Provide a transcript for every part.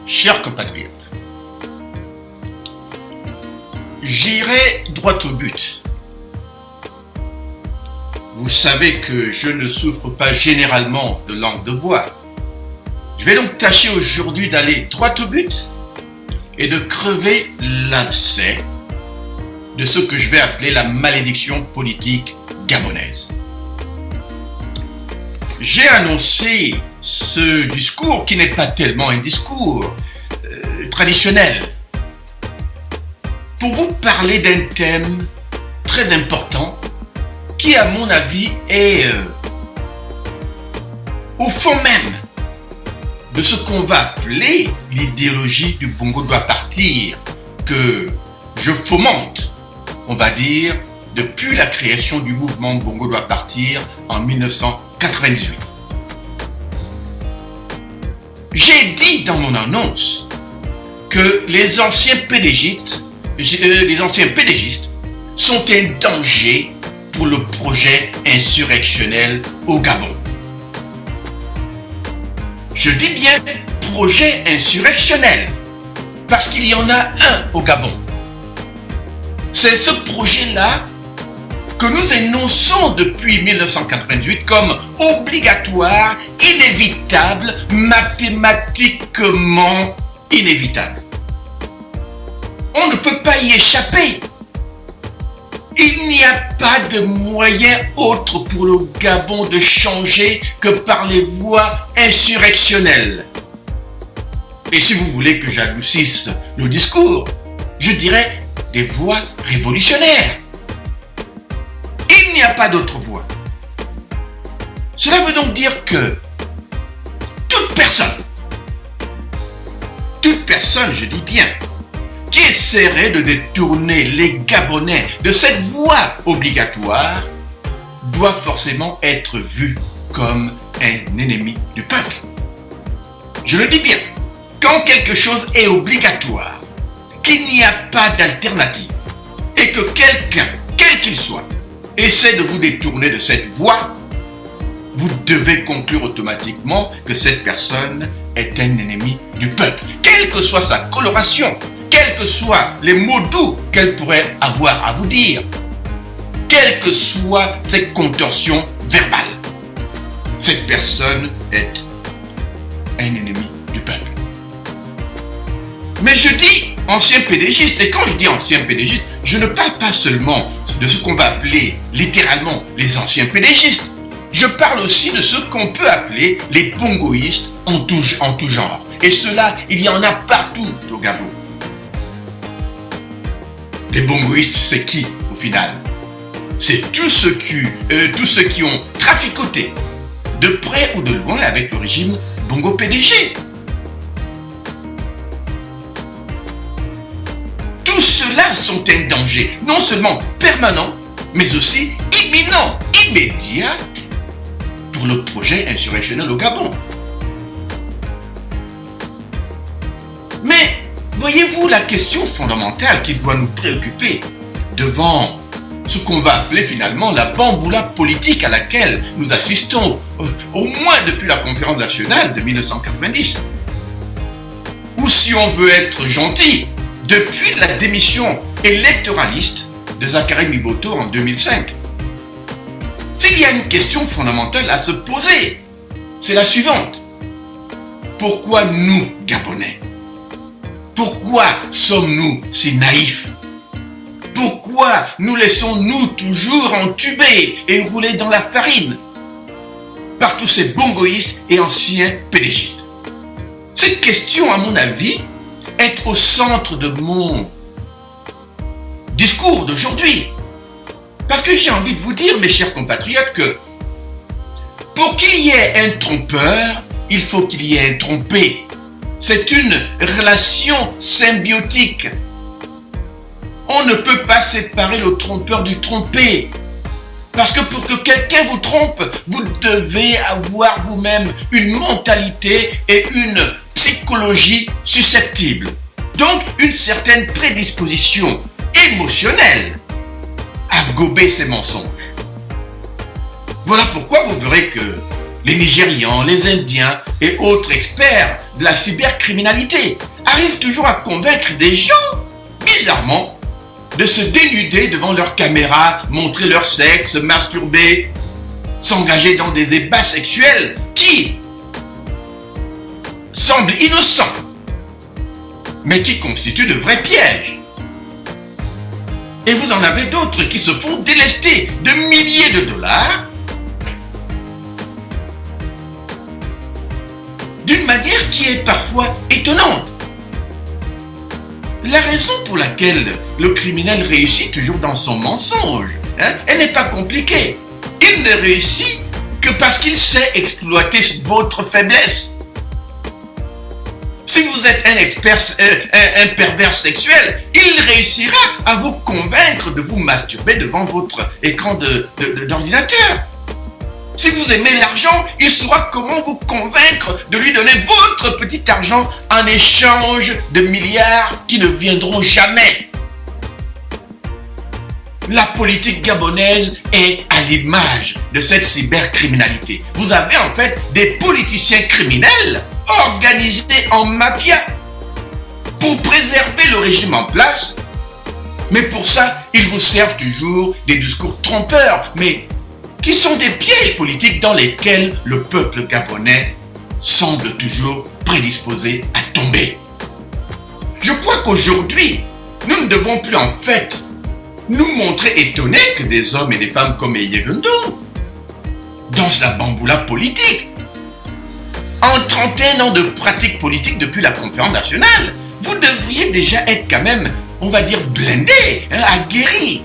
Chers compatriotes, j'irai droit au but. Vous savez que je ne souffre pas généralement de langue de bois. Je vais donc tâcher aujourd'hui d'aller droit au but et de crever l'abcès de ce que je vais appeler la malédiction politique gabonaise. J'ai annoncé ce discours qui n'est pas tellement un discours traditionnel pour vous parler d'un thème très important qui, à mon avis, est au fond même de ce qu'on va appeler l'idéologie du Bongo doit partir, que je fomente, on va dire, depuis la création du mouvement Bongo doit partir en 1998. J'ai dit dans mon annonce que les anciens pédégistes sont un danger pour le projet insurrectionnel au Gabon. Je dis bien projet insurrectionnel, parce qu'il y en a un au Gabon. C'est ce projet-là que nous énonçons depuis 1998 comme obligatoire, inévitable, mathématiquement inévitable. On ne peut pas y échapper. Il n'y a pas de moyen autre pour le Gabon de changer que par les voies insurrectionnelles. Et si vous voulez que j'adoucisse le discours, je dirais des voies révolutionnaires. Il n'y a pas d'autre voie. Cela veut donc dire que toute personne, je dis bien, qui essaierait de détourner les Gabonais de cette voie obligatoire doit forcément être vu comme un ennemi du peuple. Je le dis bien, quand quelque chose est obligatoire, qu'il n'y a pas d'alternative, et que quelqu'un, quel qu'il soit, essaie de vous détourner de cette voie, vous devez conclure automatiquement que cette personne est un ennemi du peuple, quelle que soit sa coloration, quels que soient les mots doux qu'elle pourrait avoir à vous dire, quelles que soient ses contorsions verbales. Cette personne est un ennemi du peuple. Mais je dis ancien pédégiste, et quand je dis ancien pédégiste, je ne parle pas seulement de ce qu'on va appeler littéralement les anciens pédégistes. Je parle aussi de ce qu'on peut appeler les bongoïstes en tout genre. Et cela, il y en a partout au Gabon. Les bongoïstes, c'est qui au final? C'est tous ceux qui ont traficoté de près ou de loin avec le régime Bongo PDG. Tous ceux-là sont un danger, non seulement permanent, mais aussi imminent, immédiat pour le projet insurrectionnel au Gabon. Mais voyez-vous la question fondamentale qui doit nous préoccuper devant ce qu'on va appeler finalement la bamboula politique à laquelle nous assistons au moins depuis la conférence nationale de 1990. Ou si on veut être gentil, depuis la démission électoraliste de Zachary Miboto en 2005. S'il y a une question fondamentale à se poser, c'est la suivante. Pourquoi nous, Gabonais? Pourquoi sommes-nous si naïfs? Pourquoi nous laissons-nous toujours entuber et rouler dans la farine par tous ces bongoïstes et anciens pédégistes? Cette question, à mon avis, est au centre de mon discours d'aujourd'hui. Parce que j'ai envie de vous dire, mes chers compatriotes, que pour qu'il y ait un trompeur, il faut qu'il y ait un trompé. C'est une relation symbiotique. On ne peut pas séparer le trompeur du trompé. Parce que pour que quelqu'un vous trompe, vous devez avoir vous-même une mentalité et une psychologie susceptible. Donc une certaine prédisposition émotionnelle à gober ces mensonges. Voilà pourquoi vous verrez que les Nigérians, les Indiens et autres experts de la cybercriminalité arrivent toujours à convaincre des gens, bizarrement, de se dénuder devant leur caméra, montrer leur sexe, se masturber, s'engager dans des débats sexuels qui semblent innocents, mais qui constituent de vrais pièges. Et vous en avez d'autres qui se font délester de milliers de dollars d'une manière qui est parfois étonnante. La raison pour laquelle le criminel réussit toujours dans son mensonge, elle n'est pas compliquée. Il ne réussit que parce qu'il sait exploiter votre faiblesse. Si vous êtes un pervers sexuel, il réussira à vous convaincre de vous masturber devant votre écran d'ordinateur. Si vous aimez l'argent, il saura comment vous convaincre de lui donner votre petit argent en échange de milliards qui ne viendront jamais. La politique gabonaise est à l'image de cette cybercriminalité. Vous avez en fait des politiciens criminels organisés en mafia pour préserver le régime en place. Mais pour ça, ils vous servent toujours des discours trompeurs, mais qui sont des pièges politiques dans lesquels le peuple gabonais semble toujours prédisposé à tomber. Je crois qu'aujourd'hui, nous ne devons plus en fait nous montrer étonnés que des hommes et des femmes comme Eyegundong dansent la bamboula politique. En 31 ans de pratique politique depuis la conférence nationale, vous devriez déjà être quand même, on va dire, blindé, aguerri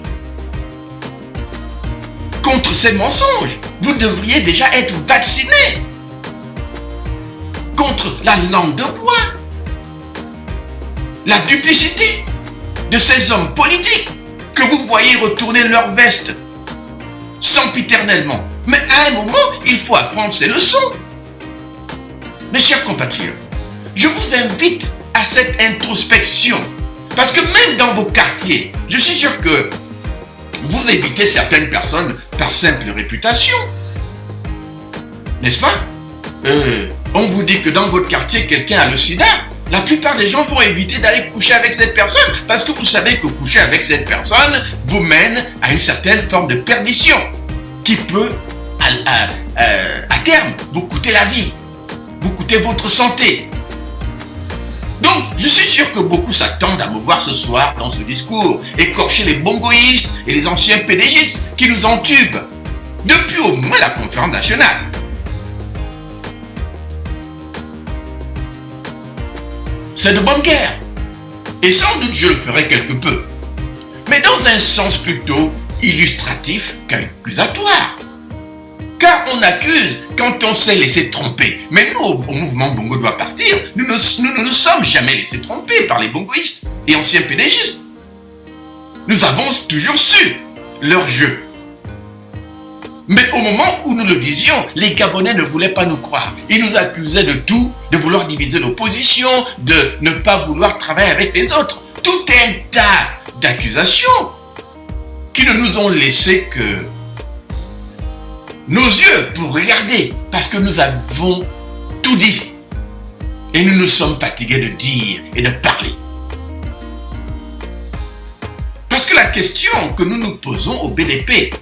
contre ces mensonges. Vous devriez déjà être vacciné contre la langue de bois, la duplicité de ces hommes politiques que vous voyez retourner leur veste sempiternellement. Mais à un moment, il faut apprendre ces leçons. Mes chers compatriotes, je vous invite à cette introspection. Parce que même dans vos quartiers, je suis sûr que vous évitez certaines personnes par simple réputation. N'est-ce pas? On vous dit que dans votre quartier, quelqu'un a le sida. La plupart des gens vont éviter d'aller coucher avec cette personne parce que vous savez que coucher avec cette personne vous mène à une certaine forme de perdition qui peut, à terme, vous coûter la vie, vous coûter votre santé. Donc, je suis sûr que beaucoup s'attendent à me voir ce soir dans ce discours, écorcher les bongoïstes et les anciens pédégistes qui nous entubent depuis au moins la conférence nationale. C'est de bonne guerre. Et sans doute je le ferai quelque peu. Mais dans un sens plutôt illustratif qu'accusatoire. Car on accuse quand on s'est laissé tromper. Mais nous, au mouvement Bongo doit partir, nous ne nous sommes jamais laissés tromper par les bongoïstes et anciens pédégistes. Nous avons toujours su leur jeu. Mais au moment où nous le disions, les Gabonais ne voulaient pas nous croire. Ils nous accusaient de tout, de vouloir diviser l'opposition, de ne pas vouloir travailler avec les autres. Tout un tas d'accusations qui ne nous ont laissé que nos yeux pour regarder, parce que nous avons tout dit. Et nous nous sommes fatigués de dire et de parler. Parce que la question que nous nous posons au BDP,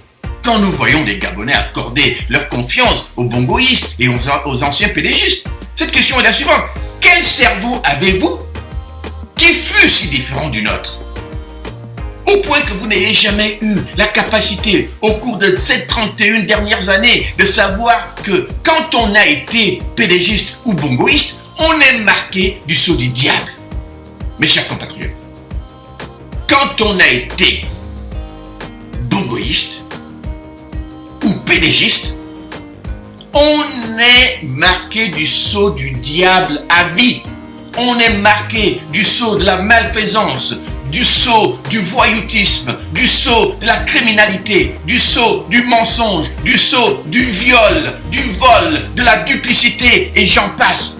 quand nous voyons des Gabonais accorder leur confiance aux bongoïstes et aux anciens pédégistes, cette question est la suivante. Quel cerveau avez-vous qui fut si différent du nôtre? Au point que vous n'ayez jamais eu la capacité, au cours de ces 31 dernières années, de savoir que quand on a été pédégiste ou bongoïste, on est marqué du sceau du diable. Mes chers compatriotes, quand on a été bongoïste ou pédégiste, on est marqué du sceau du diable à vie. On est marqué du sceau de la malfaisance, du sceau du voyoutisme, du sceau de la criminalité, du sceau du mensonge, du sceau du viol, du vol, de la duplicité et j'en passe.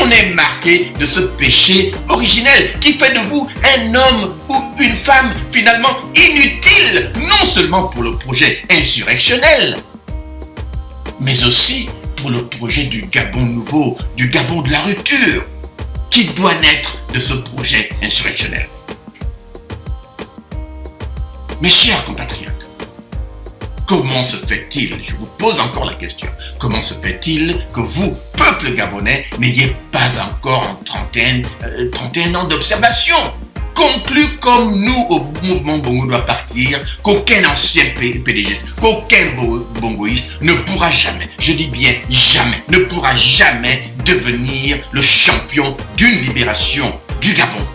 On est marqué de ce péché originel qui fait de vous un homme ou une femme finalement inutile, non seulement pour le projet insurrectionnel, mais aussi pour le projet du Gabon nouveau, du Gabon de la rupture, qui doit naître de ce projet insurrectionnel. Mes chers compatriotes, comment se fait-il, je vous pose encore la question, comment se fait-il que vous, peuple gabonais, n'ayez pas encore en 31 ans d'observation conclu comme nous au mouvement Bongo doit partir, qu'aucun ancien PDGiste, qu'aucun bongoïste ne pourra jamais, je dis bien jamais, ne pourra jamais devenir le champion d'une libération du Gabon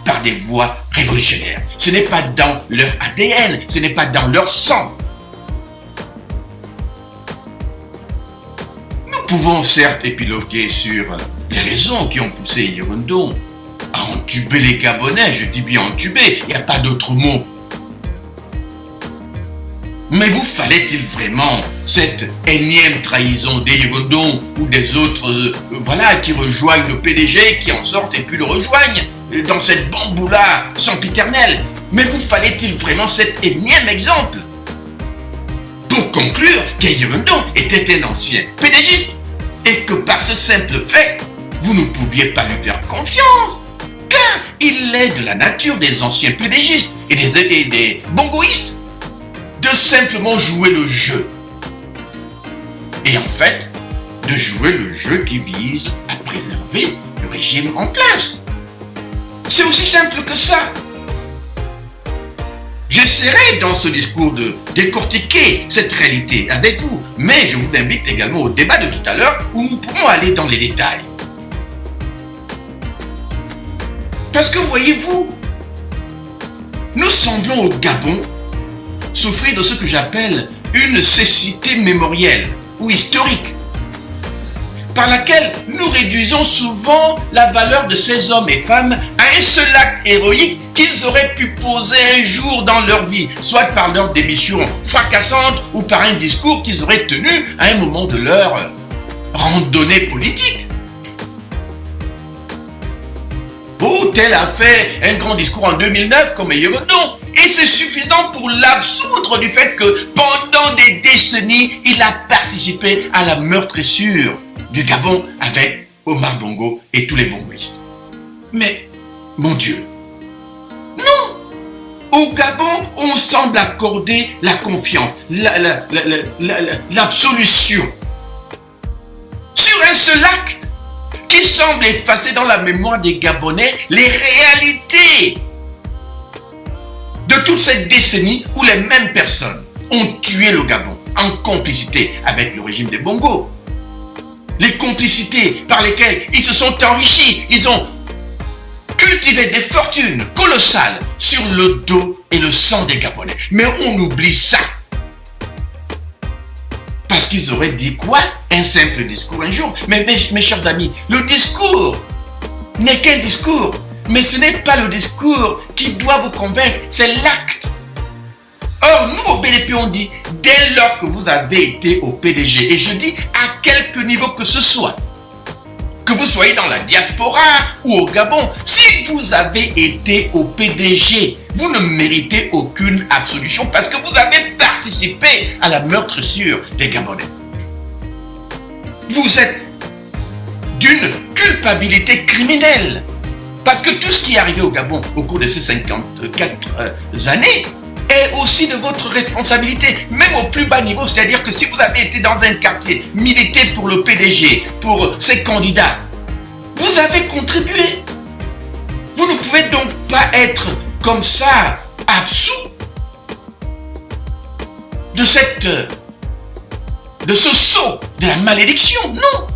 par des voies révolutionnaires. Ce n'est pas dans leur ADN, ce n'est pas dans leur sang. Nous pouvons certes épiloguer sur les raisons qui ont poussé Yevondon à entuber les Gabonais, je dis bien entuber, il n'y a pas d'autre mot. Mais vous fallait-il vraiment cette énième trahison des Yevondon ou des autres, qui rejoignent le PDG, qui en sortent et puis le rejoignent dans cette bamboula sempiternelle? Mais vous fallait-il vraiment cet énième exemple pour conclure qu'Yevondon était un ancien PDGiste et que par ce simple fait, vous ne pouviez pas lui faire confiance? Il est de la nature des anciens PDGistes et des bongoïstes de simplement jouer le jeu. Et en fait, de jouer le jeu qui vise à préserver le régime en place. C'est aussi simple que ça. J'essaierai dans ce discours de décortiquer cette réalité avec vous, mais je vous invite également au débat de tout à l'heure où nous pourrons aller dans les détails. Parce que voyez-vous, nous semblons au Gabon souffrir de ce que j'appelle une cécité mémorielle ou historique, par laquelle nous réduisons souvent la valeur de ces hommes et femmes à un seul acte héroïque qu'ils auraient pu poser un jour dans leur vie, soit par leur démission fracassante ou par un discours qu'ils auraient tenu à un moment de leur randonnée politique. Oh, tel a fait un grand discours en 2009 comme Yevondon. Et c'est suffisant pour l'absoudre du fait que pendant des décennies, il a participé à la meurtrissure du Gabon avec Omar Bongo et tous les bongoïstes. Mais, mon Dieu, non! Au Gabon, on semble accorder la confiance, l'absolution sur un seul acte qui semble effacer dans la mémoire des Gabonais les réalités de toute cette décennie où les mêmes personnes ont tué le Gabon en complicité avec le régime des Bongo. Les complicités par lesquelles ils se sont enrichis, ils ont cultivé des fortunes colossales sur le dos et le sang des Gabonais. Mais on oublie ça. Parce qu'ils auraient dit quoi? Un simple discours un jour. Mais mes chers amis, le discours n'est qu'un discours. Mais ce n'est pas le discours qui doit vous convaincre, c'est l'acte. Or, nous au BDP, on dit, dès lors que vous avez été au PDG, et je dis à quelque niveau que ce soit, que vous soyez dans la diaspora ou au Gabon, si vous avez été au PDG, vous ne méritez aucune absolution parce que vous avez participé à la meurtrissure des Gabonais. Vous êtes d'une culpabilité criminelle. Parce que tout ce qui est arrivé au Gabon au cours de ces 54 années est aussi de votre responsabilité, même au plus bas niveau. C'est-à-dire que si vous avez été dans un quartier, milité pour le PDG, pour ses candidats, vous avez contribué. Vous ne pouvez donc pas être comme ça, absous de ce sceau de la malédiction. Non.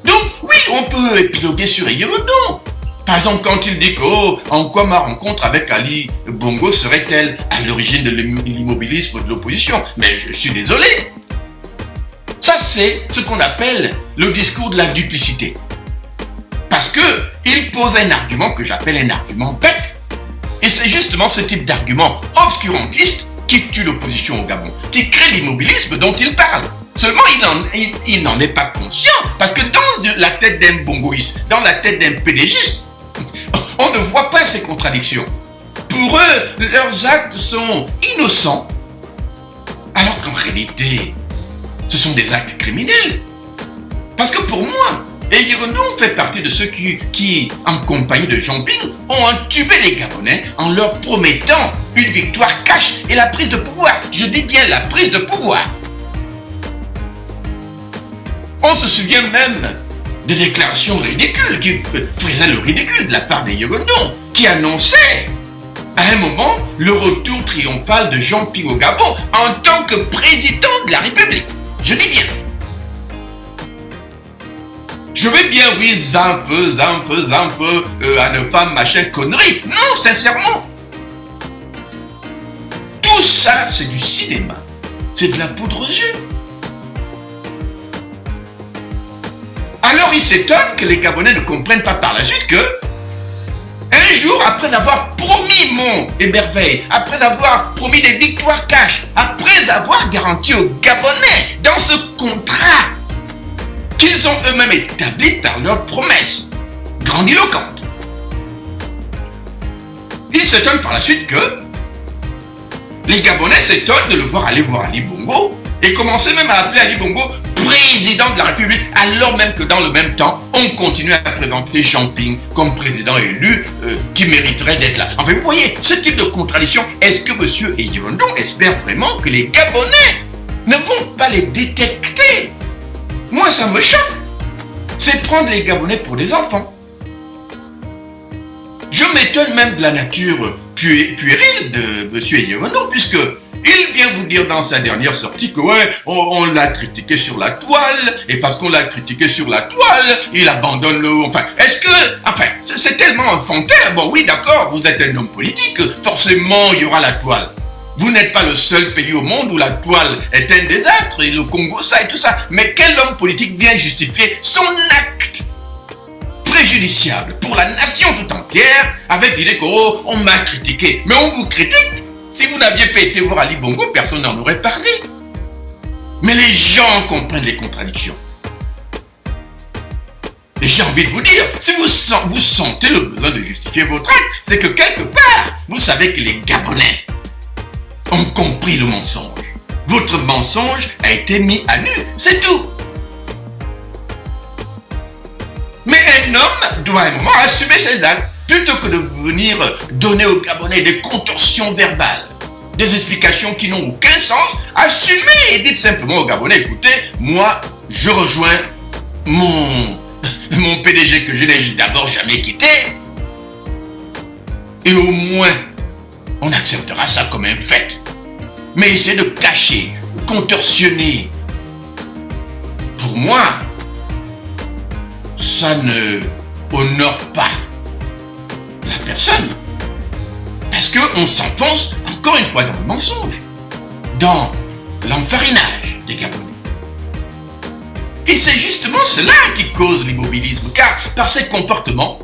Donc, oui, on peut épiloguer sur Yevondon. Par exemple, quand il dit que, en quoi ma rencontre avec Ali Bongo serait-elle à l'origine de l'immobilisme de l'opposition? Mais je suis désolé. Ça, c'est ce qu'on appelle le discours de la duplicité. Parce qu'il pose un argument que j'appelle un argument bête. Et c'est justement ce type d'argument obscurantiste qui tue l'opposition au Gabon, qui crée l'immobilisme dont il parle. Seulement, il n'en est pas conscient, parce que dans la tête d'un bongoïste, dans la tête d'un PDGiste, on ne voit pas ces contradictions. Pour eux, leurs actes sont innocents, alors qu'en réalité, ce sont des actes criminels. Parce que pour moi, Yéreundon fait partie de ceux qui, en compagnie de Jean Ping, ont entubé les Gabonais en leur promettant une victoire cash et la prise de pouvoir. Je dis bien la prise de pouvoir. On se souvient même de déclarations ridicules qui faisaient le ridicule de la part des Yéreundon, qui annonçaient à un moment le retour triomphal de Jean Ping au Gabon en tant que président de la République. Je dis bien. Je vais bien, oui, Zanfeu, à nos femmes, machin, conneries. Non, sincèrement. Tout ça, c'est du cinéma. C'est de la poudre aux yeux. Alors, il s'étonne que les Gabonais ne comprennent pas par la suite que, un jour, après avoir promis monts et merveilles, après avoir promis des victoires cash, après avoir garanti aux Gabonais, dans ce contrat, qu'ils ont eux-mêmes établi par leurs promesses grandiloquentes. Ils s'étonnent par la suite que les Gabonais s'étonnent de le voir aller voir Ali Bongo et commencer même à appeler Ali Bongo président de la République, alors même que dans le même temps, on continue à présenter Jean Ping comme président élu qui mériterait d'être là. Enfin, vous voyez, ce type de contradiction, est-ce que M. Yéreundon espère vraiment que les Gabonais ne vont pas les détecter? Moi, ça me choque. C'est prendre les Gabonais pour des enfants. Je m'étonne même de la nature puérile de M. Yéreundon, puisque il vient vous dire dans sa dernière sortie que ouais, on l'a critiqué sur la toile, et parce qu'on l'a critiqué sur la toile, il abandonne le... Enfin, est-ce que... Enfin, c'est tellement enfantin. Bon, oui, d'accord, vous êtes un homme politique, forcément, il y aura la toile. Vous n'êtes pas le seul pays au monde où la toile est un désastre, et le Congo, ça et tout ça. Mais quel homme politique vient justifier son acte préjudiciable pour la nation tout entière avec l'idée qu'on m'a critiqué? Mais on vous critique. Si vous n'aviez pas été voir Ali Bongo, personne n'en aurait parlé. Mais les gens comprennent les contradictions. Et j'ai envie de vous dire, si vous sentez le besoin de justifier votre acte, c'est que quelque part, vous savez que les Gabonais ont compris le mensonge. Votre mensonge a été mis à nu, c'est tout. Mais un homme doit à un moment assumer ses actes, plutôt que de venir donner aux Gabonais des contorsions verbales, des explications qui n'ont aucun sens. Assumez et dites simplement aux Gabonais, écoutez, moi, je rejoins mon PDG que je n'ai d'abord jamais quitté. Et au moins, on acceptera ça comme un fait. Mais essayez de cacher, contorsionner. Pour moi, ça ne honore pas la personne. Parce qu'on s'enfonce encore une fois dans le mensonge, dans l'enfarinage des Gabonais. Et c'est justement cela qui cause l'immobilisme, car par ces comportements,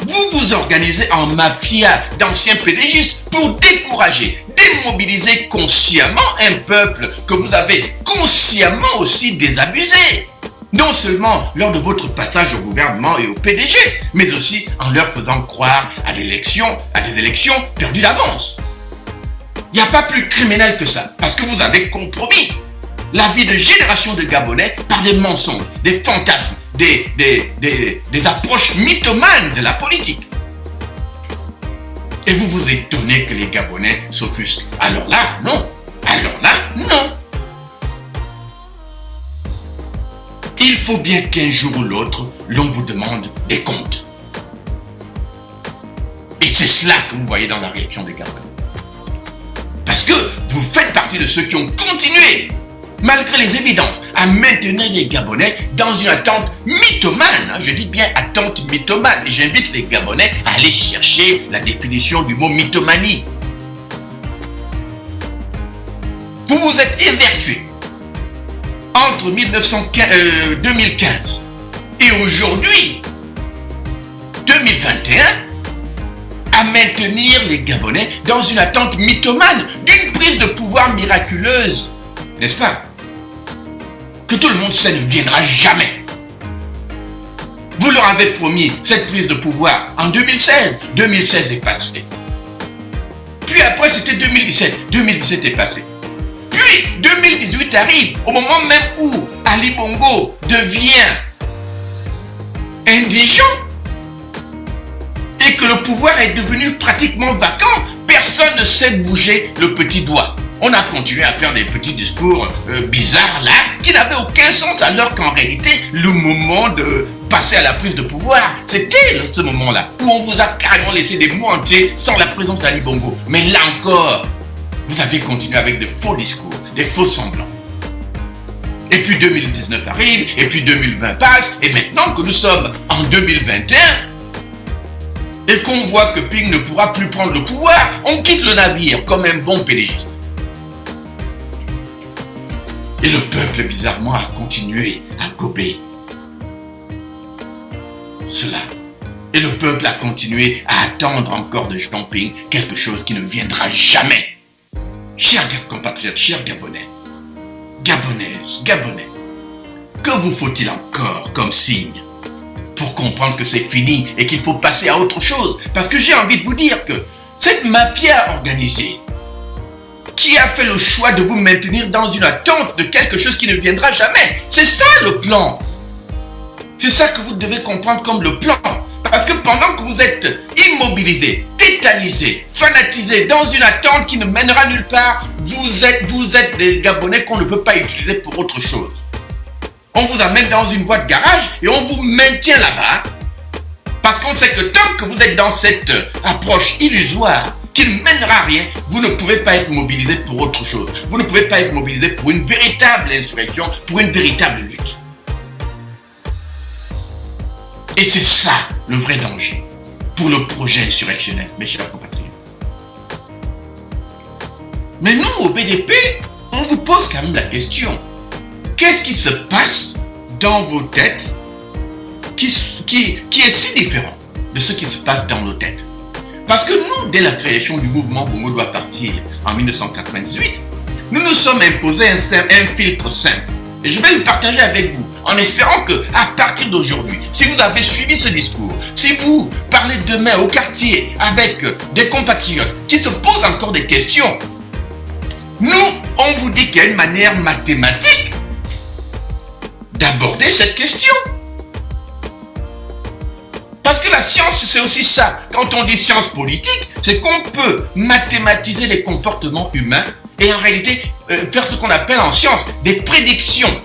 vous vous organisez en mafia d'anciens pédégistes pour décourager, démobiliser consciemment un peuple que vous avez consciemment aussi désabusé. Non seulement lors de votre passage au gouvernement et au PDG, mais aussi en leur faisant croire à des élections perdues d'avance. Il n'y a pas plus criminel que ça, parce que vous avez compromis la vie de générations de Gabonais par des mensonges, des fantasmes, des approches mythomanes de la politique. Et vous vous étonnez que les Gabonais s'offusquent. Alors là, non. Alors là, non. Il faut bien qu'un jour ou l'autre, l'on vous demande des comptes. Et c'est cela que vous voyez dans la réaction des Gabonais. Parce que vous faites partie de ceux qui ont continué, malgré les évidences, à maintenir les Gabonais dans une attente mythomane. Je dis bien attente mythomane. Et j'invite les Gabonais à aller chercher la définition du mot mythomanie. Vous vous êtes évertués entre 2015 et aujourd'hui, 2021, à maintenir les Gabonais dans une attente mythomane d'une prise de pouvoir miraculeuse, n'est-ce pas? Que tout le monde sait ne viendra jamais. Vous leur avez promis cette prise de pouvoir en 2016. 2016 est passé. Puis après, c'était 2017. 2017 est passé. Puis, 2018 arrive, au moment même où Ali Bongo devient indigent et que le pouvoir est devenu pratiquement vacant, personne ne sait bouger le petit doigt. On a continué à faire des petits discours bizarres là, qui n'avaient aucun sens, alors qu'en réalité, le moment de passer à la prise de pouvoir, c'était ce moment-là, où on vous a carrément laissé des mots entiers sans la présence d'Ali Bongo. Mais là encore, vous avez continué avec de faux discours, des faux semblants. Et puis 2019 arrive, et puis 2020 passe, et maintenant que nous sommes en 2021, et qu'on voit que Ping ne pourra plus prendre le pouvoir, on quitte le navire comme un bon pédégiste. Et le peuple, bizarrement, a continué à gober cela. Et le peuple a continué à attendre encore de Jean Ping quelque chose qui ne viendra jamais. Chers compatriotes, chers Gabonais, Gabonaises, Gabonais, que vous faut-il encore comme signe pour comprendre que c'est fini et qu'il faut passer à autre chose? Parce que j'ai envie de vous dire que cette mafia organisée qui a fait le choix de vous maintenir dans une attente de quelque chose qui ne viendra jamais, c'est ça le plan. C'est ça que vous devez comprendre comme le plan. Parce que pendant que vous êtes immobilisés, tétanisés, fanatisés dans une attente qui ne mènera nulle part, vous êtes des Gabonais qu'on ne peut pas utiliser pour autre chose. On vous amène dans une voie de garage et on vous maintient là-bas. Parce qu'on sait que tant que vous êtes dans cette approche illusoire qui ne mènera à rien, vous ne pouvez pas être mobilisé pour autre chose. Vous ne pouvez pas être mobilisé pour une véritable insurrection, pour une véritable lutte. Et c'est ça le vrai danger pour le projet insurrectionnel, mes chers compatriotes. Mais nous, au BDP, on vous pose quand même la question. Qu'est-ce qui se passe dans vos têtes qui est si différent de ce qui se passe dans nos têtes? Parce que nous, dès la création du mouvement Bongo doit partir en 1998, nous nous sommes imposés un filtre simple. Et je vais le partager avec vous, en espérant que, à partir d'aujourd'hui, si vous avez suivi ce discours, si vous parlez demain au quartier avec des compatriotes qui se posent encore des questions, nous, on vous dit qu'il y a une manière mathématique d'aborder cette question. Parce que la science, c'est aussi ça. Quand on dit science politique, c'est qu'on peut mathématiser les comportements humains et en réalité faire ce qu'on appelle en science des prédictions.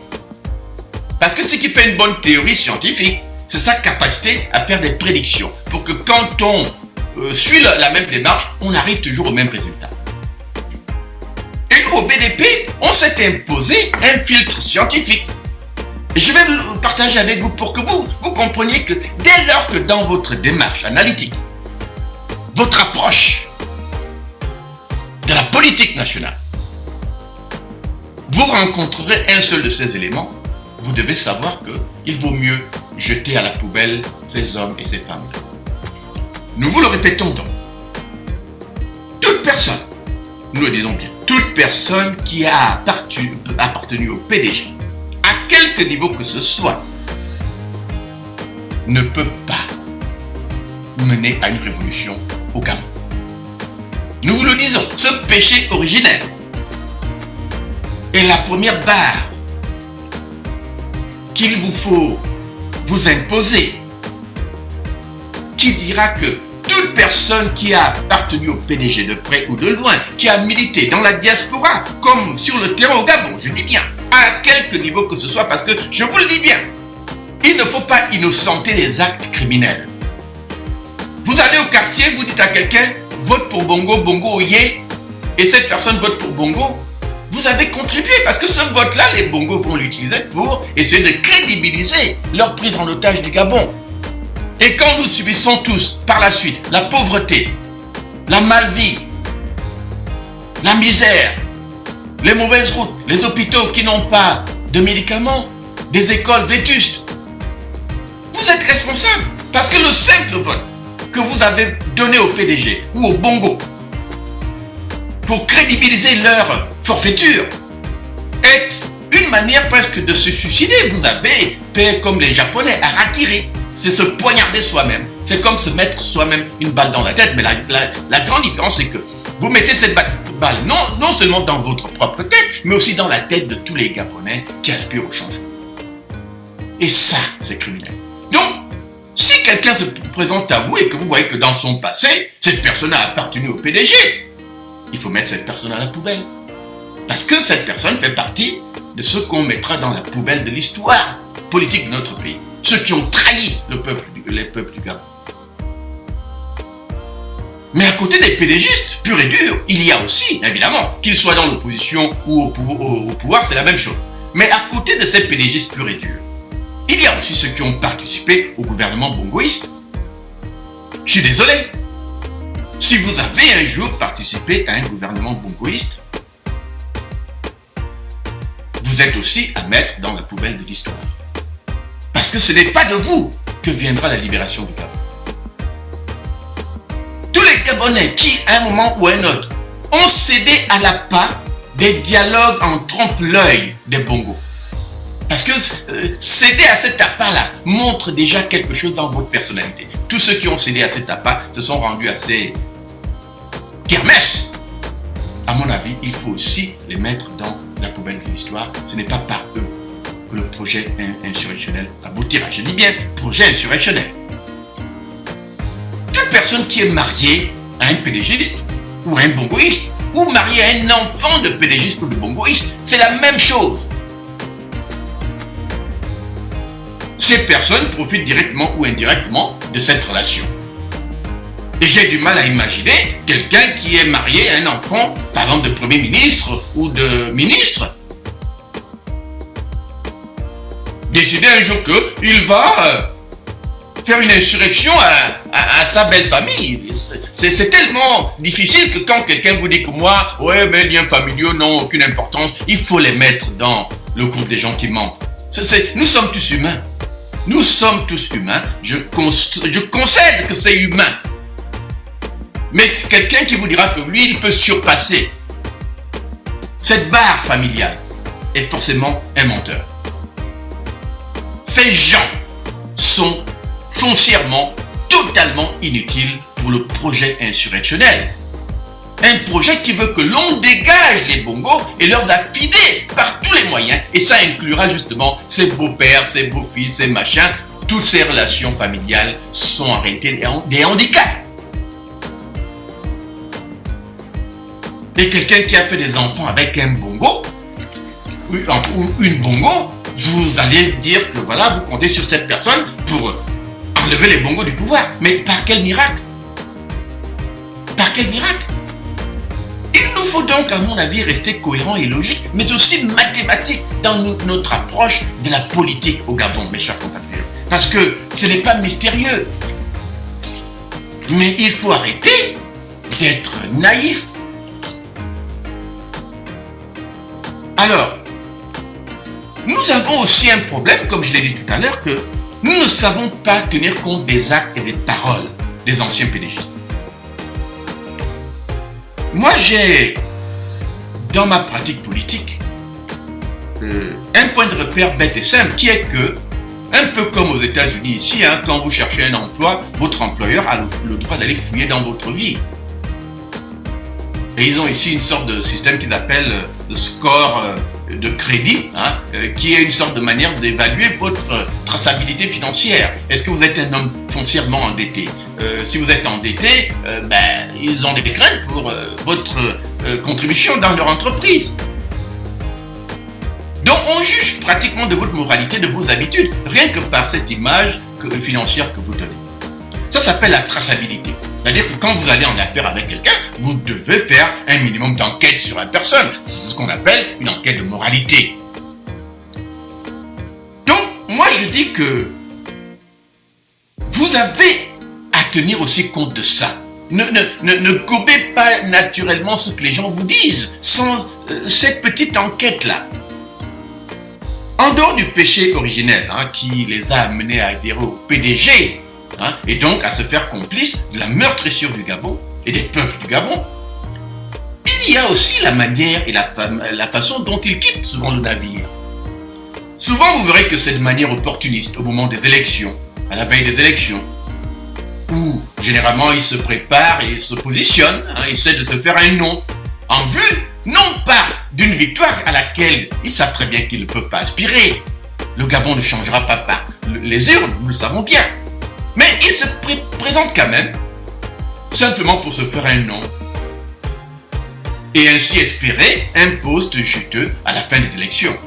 Parce que ce qui fait une bonne théorie scientifique, c'est sa capacité à faire des prédictions. Pour que quand on suit la même démarche, on arrive toujours au même résultat. Et nous, au BDP, on s'est imposé un filtre scientifique. Et je vais le partager avec vous pour que vous compreniez que dès lors que dans votre démarche analytique, votre approche de la politique nationale, vous rencontrerez un seul de ces éléments, vous devez savoir qu'il vaut mieux jeter à la poubelle ces hommes et ces femmes. Nous vous le répétons donc. Toute personne, nous le disons bien, toute personne qui a appartenu au PDG, à quelque niveau que ce soit, ne peut pas mener à une révolution au Gabon. Nous vous le disons, ce péché originel est la première barre qu'il vous faut vous imposer, qui dira que toute personne qui a appartenu au PDG de près ou de loin, qui a milité dans la diaspora, comme sur le terrain au Gabon, je dis bien, à quelque niveau que ce soit, parce que je vous le dis bien, il ne faut pas innocenter les actes criminels. Vous allez au quartier, vous dites à quelqu'un, vote pour Bongo, Bongo Oye, et cette personne vote pour Bongo, vous avez contribué, parce que ce vote-là, les Bongos vont l'utiliser pour essayer de crédibiliser leur prise en otage du Gabon. Et quand nous subissons tous, par la suite, la pauvreté, la malvie, la misère, les mauvaises routes, les hôpitaux qui n'ont pas de médicaments, des écoles vétustes, vous êtes responsable. Parce que le simple vote que vous avez donné au PDG ou au Bongo pour crédibiliser leur forfaiture est une manière presque de se suicider. Vous avez fait comme les Japonais, harakiri. C'est se poignarder soi-même. C'est comme se mettre soi-même une balle dans la tête. Mais la grande différence, c'est que vous mettez cette balle. balle, non seulement dans votre propre tête, mais aussi dans la tête de tous les Gabonais qui aspirent au changement. Et ça, c'est criminel. Donc, si quelqu'un se présente à vous et que vous voyez que dans son passé, cette personne a appartenu au PDG, il faut mettre cette personne à la poubelle. Parce que cette personne fait partie de ceux qu'on mettra dans la poubelle de l'histoire politique de notre pays. Ceux qui ont trahi les peuples du Gabon. Mais à côté des PDGistes, purs et durs, il y a aussi, évidemment, qu'ils soient dans l'opposition ou au pouvoir, c'est la même chose. Mais à côté de ces PDGistes purs et durs, il y a aussi ceux qui ont participé au gouvernement bongoïste. Je suis désolé. Si vous avez un jour participé à un gouvernement bongoïste, vous êtes aussi à mettre dans la poubelle de l'histoire. Parce que ce n'est pas de vous que viendra la libération du Gabon. Tous les Gabonais qui, à un moment ou à un autre, ont cédé à l'appât des dialogues en trompe-l'œil des bongos. Parce que céder à cet appât-là montre déjà quelque chose dans votre personnalité. Tous ceux qui ont cédé à cet appât se sont rendus à ces kermesses. À mon avis, il faut aussi les mettre dans la poubelle de l'histoire. Ce n'est pas par eux que le projet insurrectionnel aboutira. Je dis bien projet insurrectionnel. Toute personne qui est mariée à un PDGiste ou à un bongoïste ou mariée à un enfant de PDGiste ou de bongoïste, c'est la même chose. Ces personnes profitent directement ou indirectement de cette relation. Et j'ai du mal à imaginer quelqu'un qui est marié à un enfant, par exemple de Premier ministre ou de ministre, décider un jour qu'il va faire une insurrection à sa belle famille. C'est tellement difficile que quand quelqu'un vous dit que moi, ouais, mais les liens familiaux n'ont aucune importance, il faut les mettre dans le groupe des gens qui mentent. Nous sommes tous humains. Nous sommes tous humains. Je concède que c'est humain. Mais c'est quelqu'un qui vous dira que lui, il peut surpasser cette barre familiale est forcément un menteur. Ces gens sont foncièrement, totalement inutiles pour le projet insurrectionnel. Un projet qui veut que l'on dégage les bongos et leurs affidés par tous les moyens. Et ça inclura justement ses beaux-pères, ses beaux-fils, ses machins. Toutes ces relations familiales sont en réalité des handicaps. Et quelqu'un qui a fait des enfants avec un bongo, ou une bongo, vous allez dire que voilà, vous comptez sur cette personne pour enlever les bongos du pouvoir. Mais par quel miracle? Par quel miracle? Il nous faut donc, à mon avis, rester cohérent et logique, mais aussi mathématique dans notre approche de la politique au Gabon, mes chers compatriotes. Parce que ce n'est pas mystérieux. Mais il faut arrêter d'être naïf. Alors, nous avons aussi un problème, comme je l'ai dit tout à l'heure, que nous ne savons pas tenir compte des actes et des paroles des anciens PDGistes. Moi, j'ai, dans ma pratique politique, un point de repère bête et simple, qui est que, un peu comme aux États-Unis ici, quand vous cherchez un emploi, votre employeur a le droit d'aller fouiller dans votre vie. Et ils ont ici une sorte de système qu'ils appellent le score de crédit, qui est une sorte de manière d'évaluer votre traçabilité financière. Est-ce que vous êtes un homme foncièrement endetté? Si vous êtes endetté, ils ont des craintes pour votre contribution dans leur entreprise. Donc on juge pratiquement de votre moralité, de vos habitudes, rien que par cette image financière que vous donnez. Ça s'appelle la traçabilité. C'est-à-dire que quand vous allez en affaire avec quelqu'un, vous devez faire un minimum d'enquête sur la personne. C'est ce qu'on appelle une enquête de moralité. Donc, moi je dis que vous avez à tenir aussi compte de ça. Ne gobez pas naturellement ce que les gens vous disent sans cette petite enquête-là. En dehors du péché originel qui les a amenés à adhérer au PDG, et donc à se faire complice de la meurtrissure du Gabon et des peuples du Gabon, il y a aussi la manière et la façon dont ils quittent souvent le navire. Souvent vous verrez que c'est de manière opportuniste au moment des élections, à la veille des élections, où généralement ils se préparent et ils se positionnent, ils essaient de se faire un nom en vue, non pas d'une victoire à laquelle ils savent très bien qu'ils ne peuvent pas aspirer. Le Gabon ne changera pas par les urnes, nous le savons bien. Mais ils se présentent quand même, simplement pour se faire un nom. Et ainsi espérer un poste juteux à la fin des élections.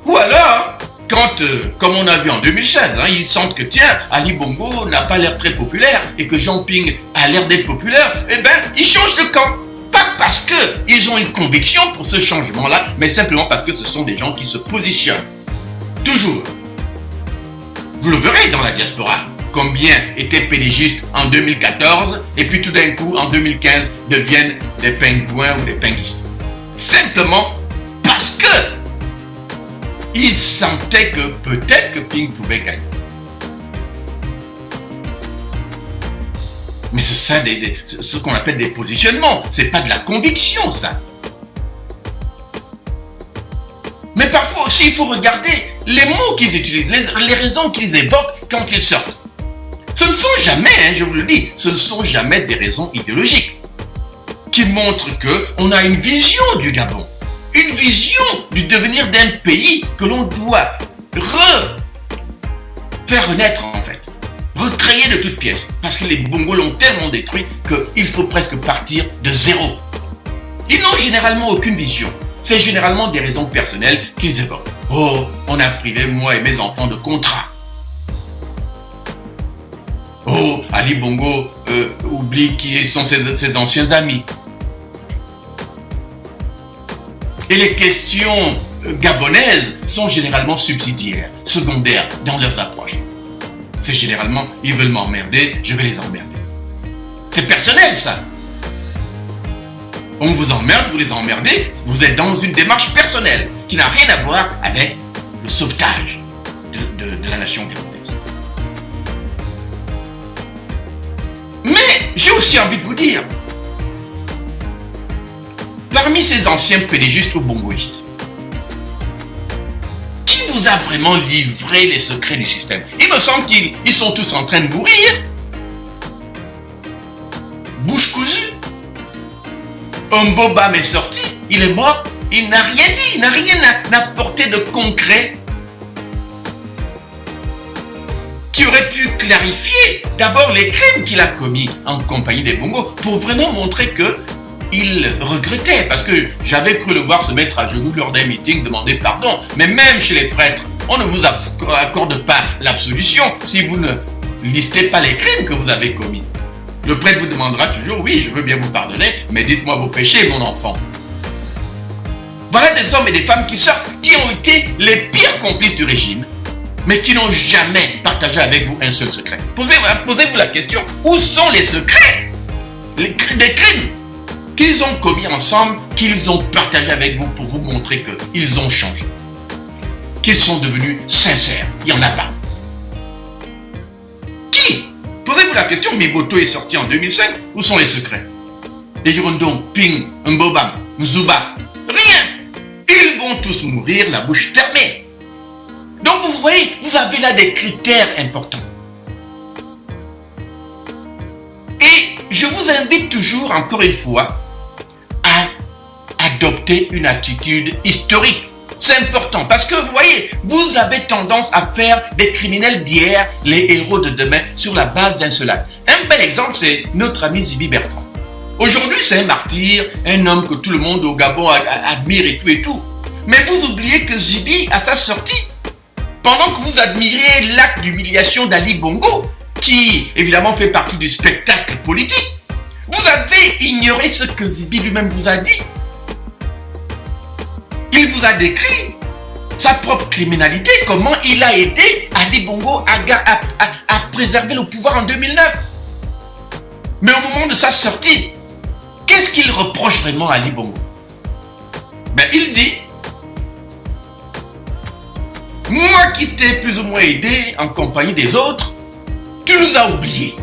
Ou alors, quand, comme on a vu en 2016, ils sentent que tiens, Ali Bongo n'a pas l'air très populaire et que Jean Ping a l'air d'être populaire, eh bien, ils changent de camp. Pas parce qu'ils ont une conviction pour ce changement-là, mais simplement parce que ce sont des gens qui se positionnent. Toujours. Vous le verrez dans la diaspora. Combien étaient pédégistes en 2014 et puis tout d'un coup, en 2015, deviennent des pingouins ou des pinguistes. Simplement parce que ils sentaient que peut-être que Ping pouvait gagner. Mais c'est ça, ce qu'on appelle des positionnements. C'est pas de la conviction, ça. Mais parfois aussi, il faut regarder les mots qu'ils utilisent, les raisons qu'ils évoquent quand ils sortent. Ce ne sont jamais, je vous le dis, ce ne sont jamais des raisons idéologiques qui montrent qu'on a une vision du Gabon, une vision du devenir d'un pays que l'on doit faire renaître en fait, recréer de toutes pièces, parce que les Bongos l'ont tellement détruit qu'il faut presque partir de zéro. Ils n'ont généralement aucune vision, c'est généralement des raisons personnelles qu'ils évoquent. Oh, on a privé moi et mes enfants de contrat. Oh, Ali Bongo oublie qui sont ses anciens amis. Et les questions gabonaises sont généralement subsidiaires, secondaires dans leurs approches. C'est généralement, ils veulent m'emmerder, je vais les emmerder. C'est personnel ça. On vous emmerde, vous les emmerdez, vous êtes dans une démarche personnelle qui n'a rien à voir avec le sauvetage de la nation gabonaise. Mais j'ai aussi envie de vous dire, parmi ces anciens pédégistes ou bongoïstes, qui vous a vraiment livré les secrets du système? Il me semble qu'ils sont tous en train de mourir. Bouche cousue. Mbobam est sorti, il est mort, il n'a rien dit, il n'a rien apporté de concret qui aurait pu clarifier d'abord les crimes qu'il a commis en compagnie des Bongos pour vraiment montrer qu'il regrettait, parce que j'avais cru le voir se mettre à genoux lors d'un meeting, demander pardon, mais même chez les prêtres, on ne vous accorde pas l'absolution si vous ne listez pas les crimes que vous avez commis. Le prêtre vous demandera toujours, oui, je veux bien vous pardonner, mais dites-moi vos péchés, mon enfant. Voilà des hommes et des femmes qui sortent, qui ont été les pires complices du régime, mais qui n'ont jamais partagé avec vous un seul secret. Posez-vous la question, où sont les secrets des crimes qu'ils ont commis ensemble, qu'ils ont partagé avec vous pour vous montrer qu'ils ont changé, qu'ils sont devenus sincères? Il n'y en a pas. Qui? Posez-vous la question, Miboto est sorti en 2005, où sont les secrets? Et Yurundong, Ping, Mbobam, Mzuba, rien. Ils vont tous mourir la bouche fermée. Donc vous voyez, vous avez là des critères importants. Et je vous invite toujours, encore une fois, à adopter une attitude historique. C'est important parce que vous voyez, vous avez tendance à faire des criminels d'hier les héros de demain sur la base d'un seul acte. Un bel exemple, c'est notre ami Zibi Bertrand. Aujourd'hui, c'est un martyr, un homme que tout le monde au Gabon admire et tout. Mais vous oubliez que Zibi, à sa sortie, pendant que vous admirez l'acte d'humiliation d'Ali Bongo, qui évidemment fait partie du spectacle politique, vous avez ignoré ce que Zibi lui-même vous a dit. Il vous a décrit sa propre criminalité, comment il a aidé Ali Bongo à préserver le pouvoir en 2009. Mais au moment de sa sortie, qu'est-ce qu'il reproche vraiment à Ali Bongo? Il dit: moi qui t'ai plus ou moins aidé en compagnie des autres, tu nous as oubliés.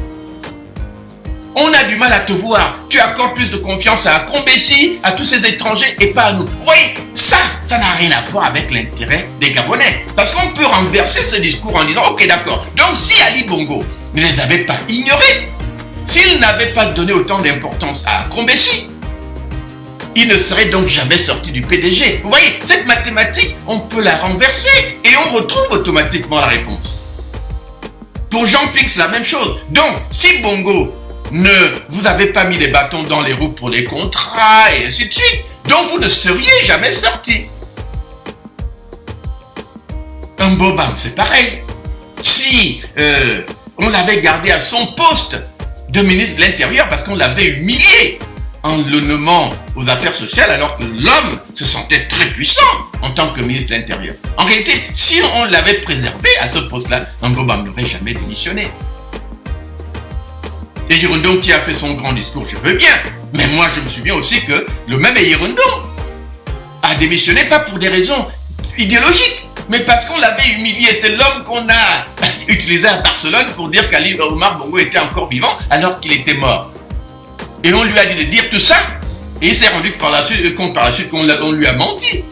On a du mal à te voir. Tu accordes plus de confiance à Kombessi, à tous ces étrangers et pas à nous. Vous voyez, ça n'a rien à voir avec l'intérêt des Gabonais. Parce qu'on peut renverser ce discours en disant: ok, d'accord. Donc si Ali Bongo ne les avait pas ignorés, S'il n'avait pas donné autant d'importance à Combessi, il ne serait donc jamais sorti du PDG. Vous voyez, cette mathématique, on peut la renverser et on retrouve automatiquement la réponse. Pour Jean Ping, c'est la même chose. Donc, si Bongo ne vous avez pas mis les bâtons dans les roues pour les contrats et ainsi de suite, donc vous ne seriez jamais sorti. Un Bobam, c'est pareil. Si on l'avait gardé à son poste de ministre de l'Intérieur parce qu'on l'avait humilié en le nommant aux affaires sociales alors que l'homme se sentait très puissant en tant que ministre de l'Intérieur. En réalité, si on l'avait préservé à ce poste-là, un Bobam n'aurait jamais démissionné. Et Yirundong qui a fait son grand discours, je veux bien. Mais moi, je me souviens aussi que le même Yirundong a démissionné pas pour des raisons idéologiques, mais parce qu'on l'avait humilié. C'est l'homme qu'on a utilisé à Barcelone pour dire qu'Ali Omar Bongo était encore vivant alors qu'il était mort. Et on lui a dit de dire tout ça, et il s'est rendu compte par la suite qu'on lui a menti.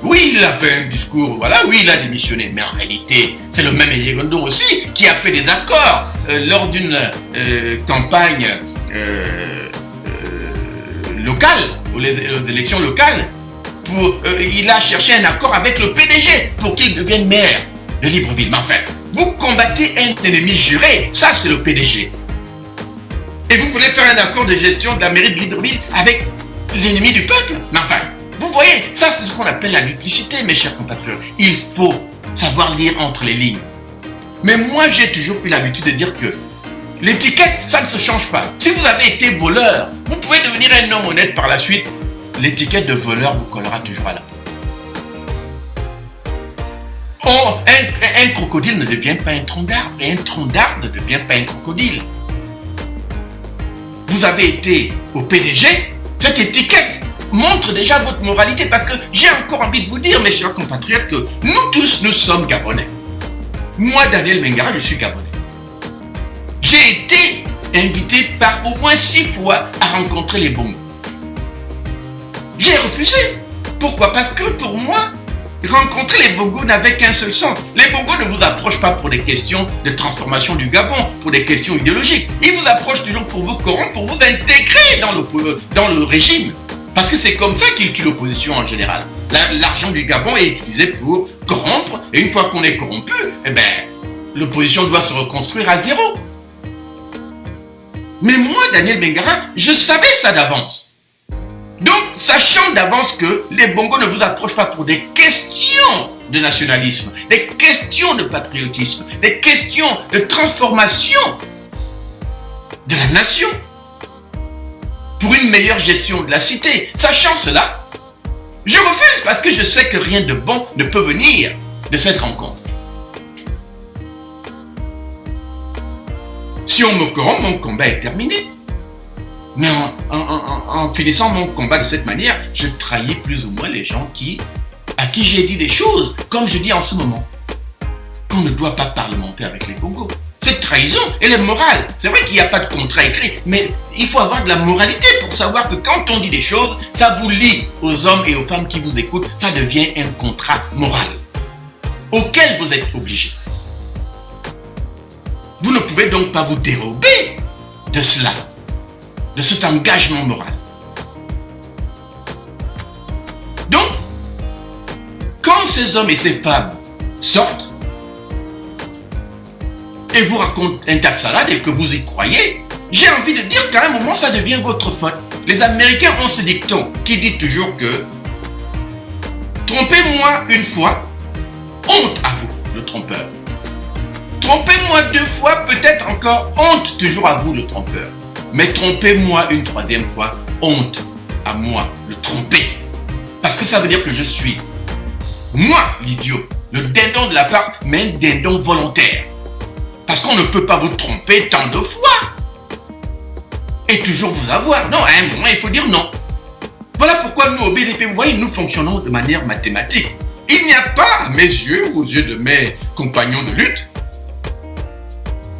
Oui, il a fait un discours, voilà, oui, il a démissionné, mais en réalité, c'est le même Yirundong aussi qui a fait des accords lors d'une campagne locale, aux élections locales. Il a cherché un accord avec le PDG pour qu'il devienne maire de Libreville. Mais enfin, vous combattez un ennemi juré, ça c'est le PDG. Et vous voulez faire un accord de gestion de la mairie de Libreville avec l'ennemi du peuple? Mais enfin, vous voyez, ça c'est ce qu'on appelle la duplicité, mes chers compatriotes. Il faut savoir lire entre les lignes. Mais moi, j'ai toujours eu l'habitude de dire que l'étiquette, ça ne se change pas. Si vous avez été voleur, vous pouvez devenir un homme honnête par la suite. L'étiquette de voleur vous collera toujours à la peau. Un crocodile ne devient pas un tronc d'arbre, et un tronc d'arbre ne devient pas un crocodile. Vous avez été au PDG, cette étiquette montre déjà votre moralité, parce que j'ai encore envie de vous dire, mes chers compatriotes, que nous tous, nous sommes Gabonais. Moi, Daniel Mengara, je suis Gabonais. J'ai été invité par au moins 6 fois à rencontrer les Bongos. J'ai refusé. Pourquoi? Parce que pour moi, rencontrer les Bongos n'avait qu'un seul sens. Les Bongos ne vous approchent pas pour des questions de transformation du Gabon, pour des questions idéologiques. Ils vous approchent toujours pour vous corrompre, pour vous intégrer dans le régime. Parce que c'est comme ça qu'ils tuent l'opposition en général. L'argent du Gabon est utilisé pour corrompre, et une fois qu'on est corrompu, eh ben, l'opposition doit se reconstruire à zéro. Mais moi, Daniel Mengara, je savais ça d'avance. Donc, sachant d'avance que les Bongos ne vous approchent pas pour des questions de nationalisme, des questions de patriotisme, des questions de transformation de la nation, pour une meilleure gestion de la cité, sachant cela, je refuse parce que je sais que rien de bon ne peut venir de cette rencontre. Si on me corrompt, mon combat est terminé. Mais en finissant mon combat de cette manière, je trahis plus ou moins les gens à qui j'ai dit des choses, comme je dis en ce moment, qu'on ne doit pas parlementer avec les Bongos. Cette trahison, elle est morale. C'est vrai qu'il n'y a pas de contrat écrit, mais il faut avoir de la moralité pour savoir que quand on dit des choses, ça vous lie aux hommes et aux femmes qui vous écoutent, ça devient un contrat moral, auquel vous êtes obligés. Vous ne pouvez donc pas vous dérober de cela, de cet engagement moral. Donc, quand ces hommes et ces femmes sortent et vous racontent un tas de salade et que vous y croyez, j'ai envie de dire qu'à un moment, ça devient votre faute. Les Américains ont ce dicton qui dit toujours que trompez-moi une fois, honte à vous, le trompeur. Trompez-moi 2 fois, peut-être encore honte toujours à vous, le trompeur. Mais trompez-moi une 3e fois, honte à moi, le tromper. Parce que ça veut dire que je suis, moi, l'idiot, le dindon de la farce, mais un dindon volontaire. Parce qu'on ne peut pas vous tromper tant de fois. Et toujours vous avoir. Non, à un moment, il faut dire non. Voilà pourquoi nous, au BDP, vous voyez, nous fonctionnons de manière mathématique. Il n'y a pas, à mes yeux, ou aux yeux de mes compagnons de lutte,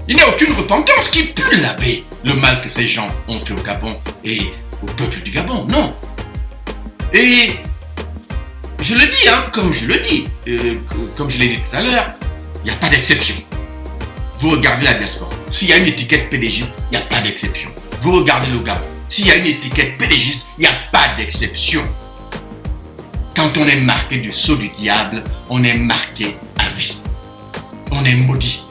il n'y a aucune repentance qui peut laver le mal que ces gens ont fait au Gabon et au peuple du Gabon. Non. Et je le dis, comme je le dis, comme je l'ai dit tout à l'heure, il n'y a pas d'exception. vous regardez la diaspora. S'il y a une étiquette pédégiste, il n'y a pas d'exception. Vous regardez le Gabon. S'il y a une étiquette pédégiste, il n'y a pas d'exception. Quand on est marqué du sceau du diable, on est marqué à vie. On est maudit.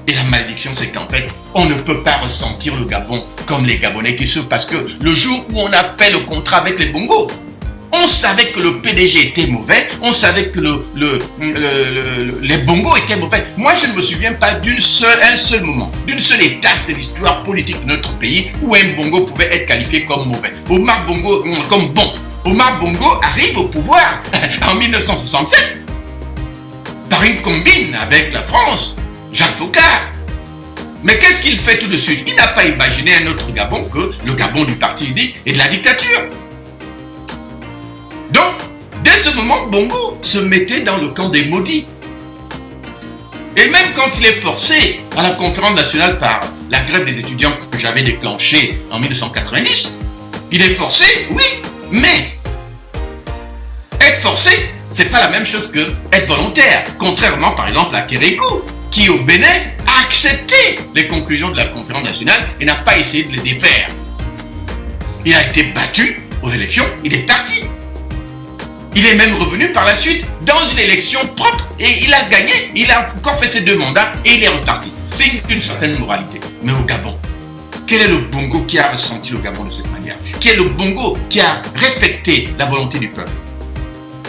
Et la malédiction, c'est qu'en fait, on ne peut pas ressentir le Gabon comme les Gabonais qui souffrent parce que le jour où on a fait le contrat avec les Bongos, on savait que le PDG était mauvais, on savait que les Bongos étaient mauvais. Moi, je ne me souviens pas un seul moment, d'une seule étape de l'histoire politique de notre pays où un Bongo pouvait être qualifié comme mauvais. Omar Bongo, comme bon. Omar Bongo arrive au pouvoir en 1967 par une combine avec la France, Jacques Foccart. Mais qu'est-ce qu'il fait tout de suite? Il n'a pas imaginé un autre Gabon que le Gabon du parti unique et de la dictature. Donc, dès ce moment, Bongo se mettait dans le camp des maudits. Et même quand il est forcé à la conférence nationale par la grève des étudiants que j'avais déclenchée en 1990, il est forcé, oui, mais être forcé, c'est pas la même chose que être volontaire. Contrairement, par exemple, à Kérékou, qui au Bénin a accepté les conclusions de la conférence nationale et n'a pas essayé de les défaire. Il a été battu aux élections, il est parti. Il est même revenu par la suite dans une élection propre et il a gagné, il a encore fait ses 2 mandats et il est reparti. C'est une certaine moralité. Mais au Gabon, quel est le Bongo qui a ressenti le Gabon de cette manière? Quel est le Bongo qui a respecté la volonté du peuple?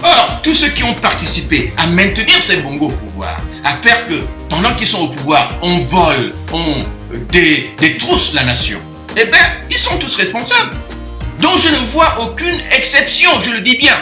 Or, tous ceux qui ont participé à maintenir ces Bongos au pouvoir, à faire que pendant qu'ils sont au pouvoir, on vole, on détrousse la nation, eh bien, ils sont tous responsables. Donc je ne vois aucune exception, je le dis bien.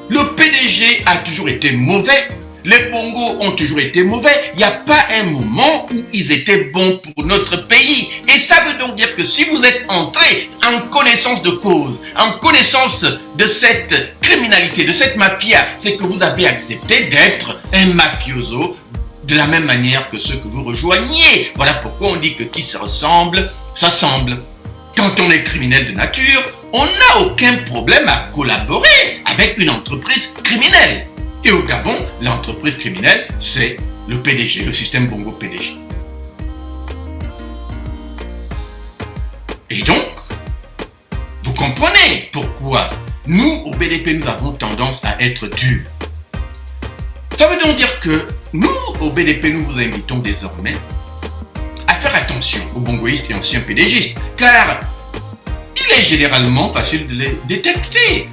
Le PDG a toujours été mauvais, les Bongos ont toujours été mauvais, il n'y a pas un moment où ils étaient bons pour notre pays. Et ça veut donc dire que si vous êtes entré en connaissance de cause, en connaissance de cette criminalité, de cette mafia, c'est que vous avez accepté d'être un mafioso de la même manière que ceux que vous rejoignez. Voilà pourquoi on dit que qui se ressemble, s'assemble. Quand on est criminel de nature, on n'a aucun problème à collaborer avec une entreprise criminelle. Et au Gabon, l'entreprise criminelle, c'est le PDG, le système Bongo PDG. Et donc, vous comprenez pourquoi nous, au BDP, nous avons tendance à être durs. Ça veut donc dire que nous, au BDP, nous vous invitons désormais à faire attention aux bongoïstes et anciens PDGistes, car il est généralement facile de les détecter,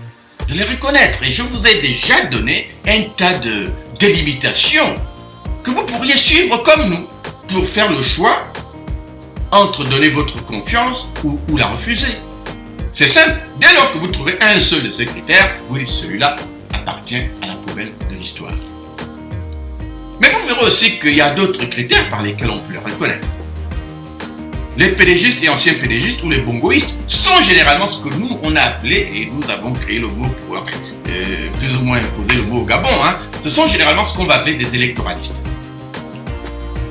de les reconnaître. Et je vous ai déjà donné un tas de délimitations que vous pourriez suivre comme nous pour faire le choix entre donner votre confiance ou la refuser. C'est simple. Dès lors que vous trouvez un seul de ces critères, vous dites celui-là appartient à la poubelle de l'histoire. Mais vous verrez aussi qu'il y a d'autres critères par lesquels on peut les reconnaître. Les pédégistes et anciens pédégistes ou les bongoïstes sont généralement ce que nous on a appelé, et nous avons créé le mot pour plus ou moins imposer le mot au Gabon, ce sont généralement ce qu'on va appeler des électoralistes,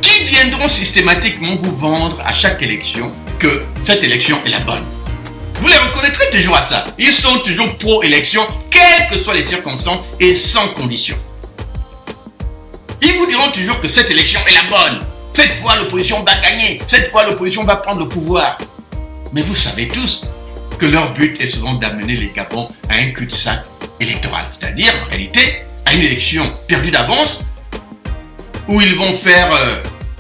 qui viendront systématiquement vous vendre à chaque élection que cette élection est la bonne. Vous les reconnaîtrez toujours à ça. Ils sont toujours pro-élection, quelles que soient les circonstances et sans condition. Ils vous diront toujours que cette élection est la bonne. Cette fois, l'opposition va gagner. Cette fois, l'opposition va prendre le pouvoir. Mais vous savez tous que leur but est souvent d'amener les Gabons à un cul-de-sac électoral. C'est-à-dire, en réalité, à une élection perdue d'avance où ils vont faire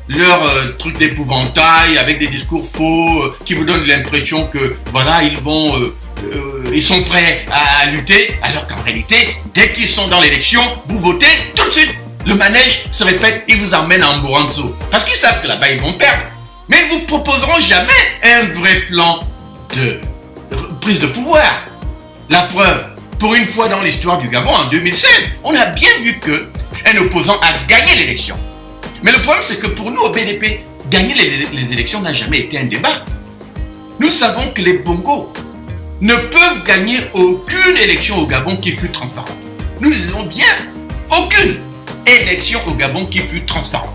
leur truc d'épouvantail avec des discours faux qui vous donnent l'impression que, voilà, ils sont prêts à lutter, alors qu'en réalité, dès qu'ils sont dans l'élection, vous votez tout de suite. Le manège se répète, ils vous emmènent en Boranzo. Parce qu'ils savent que là-bas, ils vont perdre. Mais ils ne vous proposeront jamais un vrai plan de prise de pouvoir. La preuve, pour une fois dans l'histoire du Gabon, en 2016, on a bien vu qu'un opposant a gagné l'élection. Mais le problème, c'est que pour nous, au BDP, gagner les élections n'a jamais été un débat. Nous savons que les Bongos ne peuvent gagner aucune élection au Gabon qui fut transparente. Nous disons bien, aucune élection au Gabon qui fut transparente.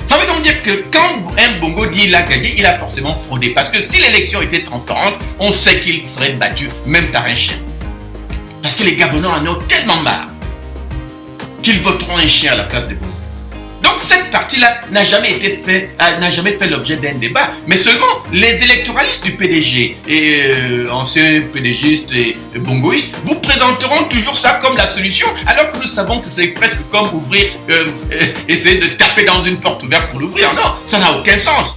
Ça veut donc dire que quand un Bongo dit il a gagné, il a forcément fraudé. Parce que si l'élection était transparente, on sait qu'il serait battu même par un chien. Parce que les Gabonais en ont tellement marre qu'ils voteront un chien à la place des bongos. Donc cette partie-là n'a jamais fait l'objet d'un débat, mais seulement les électoralistes du PDG et anciens PDgistes et bongoïstes vous présenteront toujours ça comme la solution, alors que nous savons que c'est presque comme essayer de taper dans une porte ouverte pour l'ouvrir. Non, ça n'a aucun sens.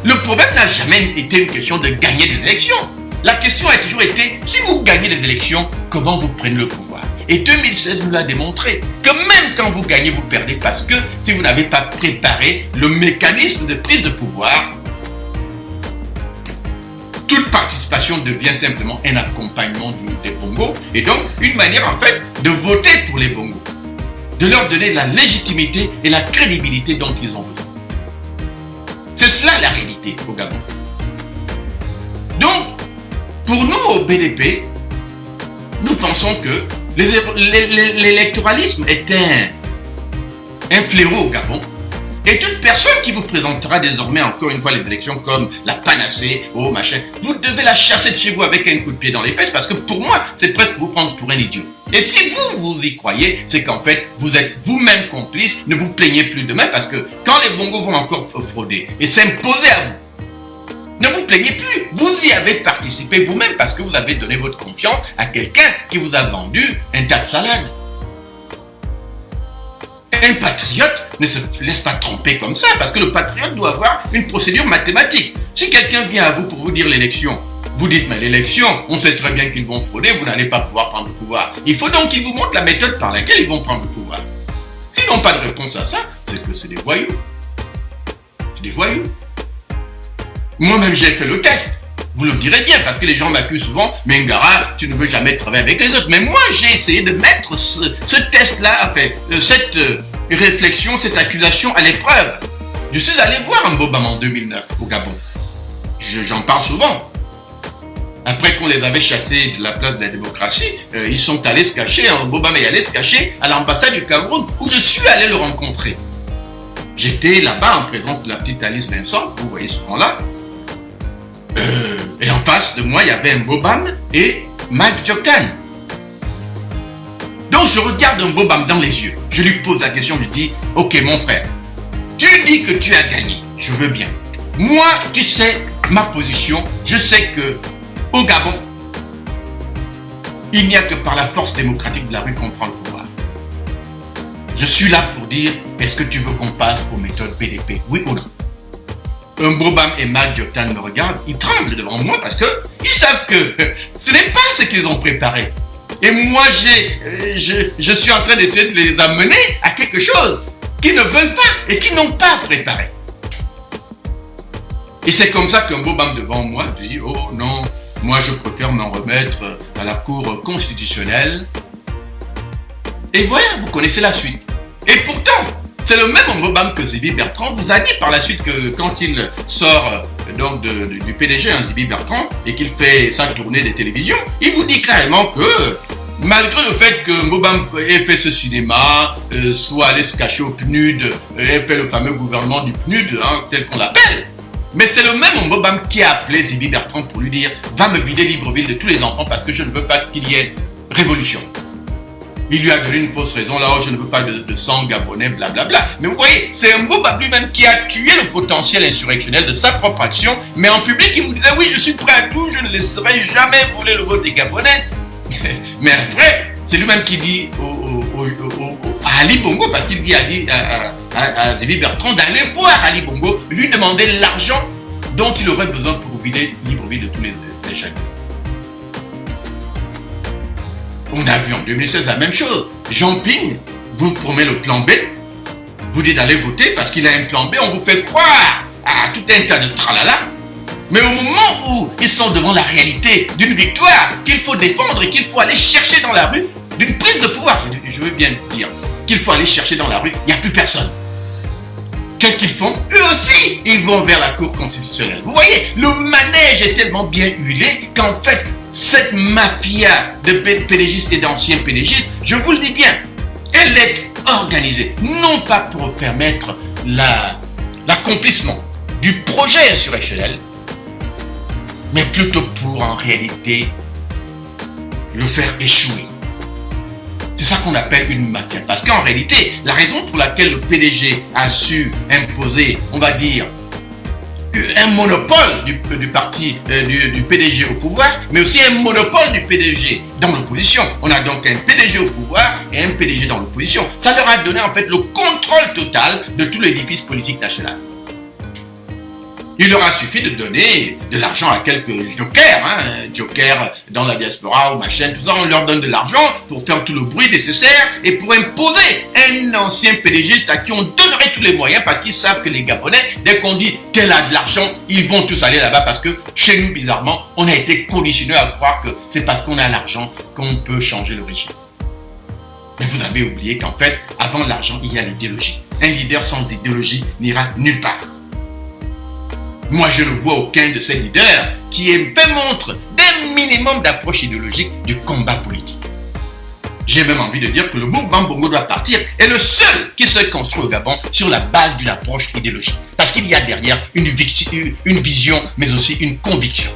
Le problème n'a jamais été une question de gagner des élections. La question a toujours été, si vous gagnez les élections, comment vous prenez le pouvoir? Et 2016 nous l'a démontré, que même quand vous gagnez, vous perdez parce que si vous n'avez pas préparé le mécanisme de prise de pouvoir, toute participation devient simplement un accompagnement des bongos et donc une manière en fait de voter pour les bongos, de leur donner la légitimité et la crédibilité dont ils ont besoin. C'est cela la réalité au Gabon. Donc, pour nous au BDP, nous pensons que l'électoralisme est un fléau au Gabon. Et toute personne qui vous présentera désormais encore une fois les élections comme la panacée, oh machin, vous devez la chasser de chez vous avec un coup de pied dans les fesses parce que pour moi, c'est presque vous prendre pour un idiot. Et si vous y croyez, c'est qu'en fait, vous êtes vous-même complice, ne vous plaignez plus demain parce que quand les bongos vont encore frauder et s'imposer à vous, ne vous plaignez plus, vous y avez participé vous-même parce que vous avez donné votre confiance à quelqu'un qui vous a vendu un tas de salade. Un patriote ne se laisse pas tromper comme ça parce que le patriote doit avoir une procédure mathématique. Si quelqu'un vient à vous pour vous dire l'élection, vous dites mais l'élection, on sait très bien qu'ils vont frauder, vous n'allez pas pouvoir prendre le pouvoir. Il faut donc qu'ils vous montrent la méthode par laquelle ils vont prendre le pouvoir. S'ils n'ont pas de réponse à ça, c'est que c'est des voyous. C'est des voyous. Moi-même, j'ai fait le test. Vous le direz bien, parce que les gens m'accusent souvent, mais Ngara, tu ne veux jamais travailler avec les autres. Mais moi, j'ai essayé de mettre ce test-là, enfin, cette réflexion, cette accusation à l'épreuve. Je suis allé voir Mbobam en 2009 au Gabon. J'en parle souvent. Après qu'on les avait chassés de la place de la démocratie, ils sont allés se cacher, Mbobam est allé se cacher à l'ambassade du Cameroun, où je suis allé le rencontrer. J'étais là-bas en présence de la petite Alice Vincent, vous voyez souvent là. Et en face de moi, il y avait Mbobam et Mike Djokan. Donc je regarde Mbobam dans les yeux. Je lui pose la question, je lui dis, ok mon frère, tu dis que tu as gagné, je veux bien. Moi, tu sais ma position, je sais que au Gabon, il n'y a que par la force démocratique de la rue qu'on prend le pouvoir. Je suis là pour dire, est-ce que tu veux qu'on passe aux méthodes BDP, oui ou non? Mbobam et Mike Djokan me regardent, ils tremblent devant moi parce que ils savent que ce n'est pas ce qu'ils ont préparé. Et moi, je suis en train d'essayer de les amener à quelque chose qu'ils ne veulent pas et qu'ils n'ont pas préparé. Et c'est comme ça que Mbobam devant moi dit, oh non, moi je préfère m'en remettre à la Cour constitutionnelle. Et voilà, vous connaissez la suite. Et pourtant, c'est le même Mbobam que Zibi Bertrand vous a dit par la suite que quand il sort donc du PDG, Zibi Bertrand, et qu'il fait sa tournée des télévisions, il vous dit carrément que malgré le fait que Mbobam ait fait ce cinéma, soit allé se cacher au PNUD, ait fait le fameux gouvernement du PNUD, tel qu'on l'appelle, mais c'est le même Mbobam qui a appelé Zibi Bertrand pour lui dire « Va me vider Libreville de tous les enfants parce que je ne veux pas qu'il y ait révolution ». Il lui a donné une fausse raison, là, je ne veux pas de sang gabonais, blablabla. Mais vous voyez, c'est Mbobam lui-même qui a tué le potentiel insurrectionnel de sa propre action, mais en public, il vous disait, oui, je suis prêt à tout, je ne laisserai jamais voler le vote des Gabonais. Mais après, c'est lui-même qui dit à Ali Bongo, parce qu'il dit à Zibi Bertrand d'aller voir Ali Bongo, lui demander l'argent dont il aurait besoin pour vider Libreville de tous les chèques. On a vu en 2016 la même chose. Jean Ping vous promet le plan B, vous dit d'aller voter parce qu'il a un plan B, on vous fait croire à tout un tas de tralala. Mais au moment où ils sont devant la réalité d'une victoire qu'il faut défendre et qu'il faut aller chercher dans la rue, d'une prise de pouvoir, je veux bien dire, qu'il faut aller chercher dans la rue, il n'y a plus personne. Qu'est-ce qu'ils font? Eux aussi, ils vont vers la Cour constitutionnelle. Vous voyez, le manège est tellement bien huilé qu'en fait, cette mafia de pédégistes et d'anciens pédégistes, je vous le dis bien, elle est organisée, non pas pour permettre l'accomplissement du projet insurrectionnel, mais plutôt pour en réalité le faire échouer. C'est ça qu'on appelle une mafia. Parce qu'en réalité, la raison pour laquelle le PDG a su imposer, on va dire, un monopole du parti, du PDG au pouvoir, mais aussi un monopole du PDG dans l'opposition. On a donc un PDG au pouvoir et un PDG dans l'opposition. Ça leur a donné en fait le contrôle total de tout l'édifice politique national. Il leur a suffi de donner de l'argent à quelques jokers, jokers dans la diaspora ou machin, tout ça, on leur donne de l'argent pour faire tout le bruit nécessaire et pour imposer un ancien PDG à qui on donnerait tous les moyens parce qu'ils savent que les Gabonais, dès qu'on dit tel a de l'argent, ils vont tous aller là-bas parce que chez nous, bizarrement, on a été conditionné à croire que c'est parce qu'on a l'argent qu'on peut changer le régime. Mais vous avez oublié qu'en fait, avant l'argent, il y a l'idéologie. Un leader sans idéologie n'ira nulle part. Moi, je ne vois aucun de ces leaders qui ait fait montre d'un minimum d'approche idéologique du combat politique. J'ai même envie de dire que le mouvement Bongo doit partir est le seul qui se construit au Gabon sur la base d'une approche idéologique. Parce qu'il y a derrière une vision, mais aussi une conviction.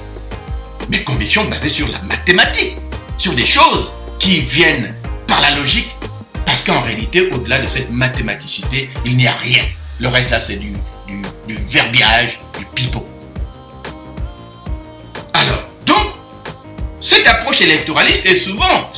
Mais conviction basée sur la mathématique, sur des choses qui viennent par la logique. Parce qu'en réalité, au-delà de cette mathématicité, il n'y a rien. Le reste là, c'est du verbiage, du pipeau. Alors, donc, cette approche électoraliste est souvent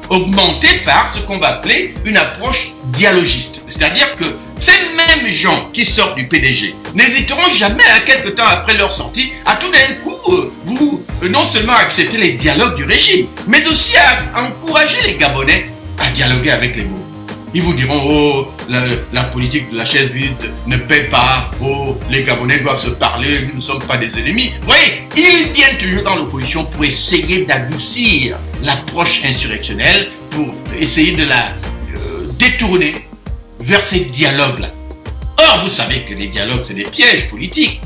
augmentée par ce qu'on va appeler une approche dialogiste. C'est-à-dire que ces mêmes gens qui sortent du PDG n'hésiteront jamais, quelque temps après leur sortie, à tout d'un coup, non seulement accepter les dialogues du régime, mais aussi à encourager les Gabonais à dialoguer avec les mots. Ils vous diront, oh, la politique de la chaise vide ne paie pas, oh, les Gabonais doivent se parler, nous ne sommes pas des ennemis. Vous voyez, ils viennent toujours dans l'opposition pour essayer d'adoucir l'approche insurrectionnelle, pour essayer de la détourner vers ces dialogues-là. Or, vous savez que les dialogues, c'est des pièges politiques.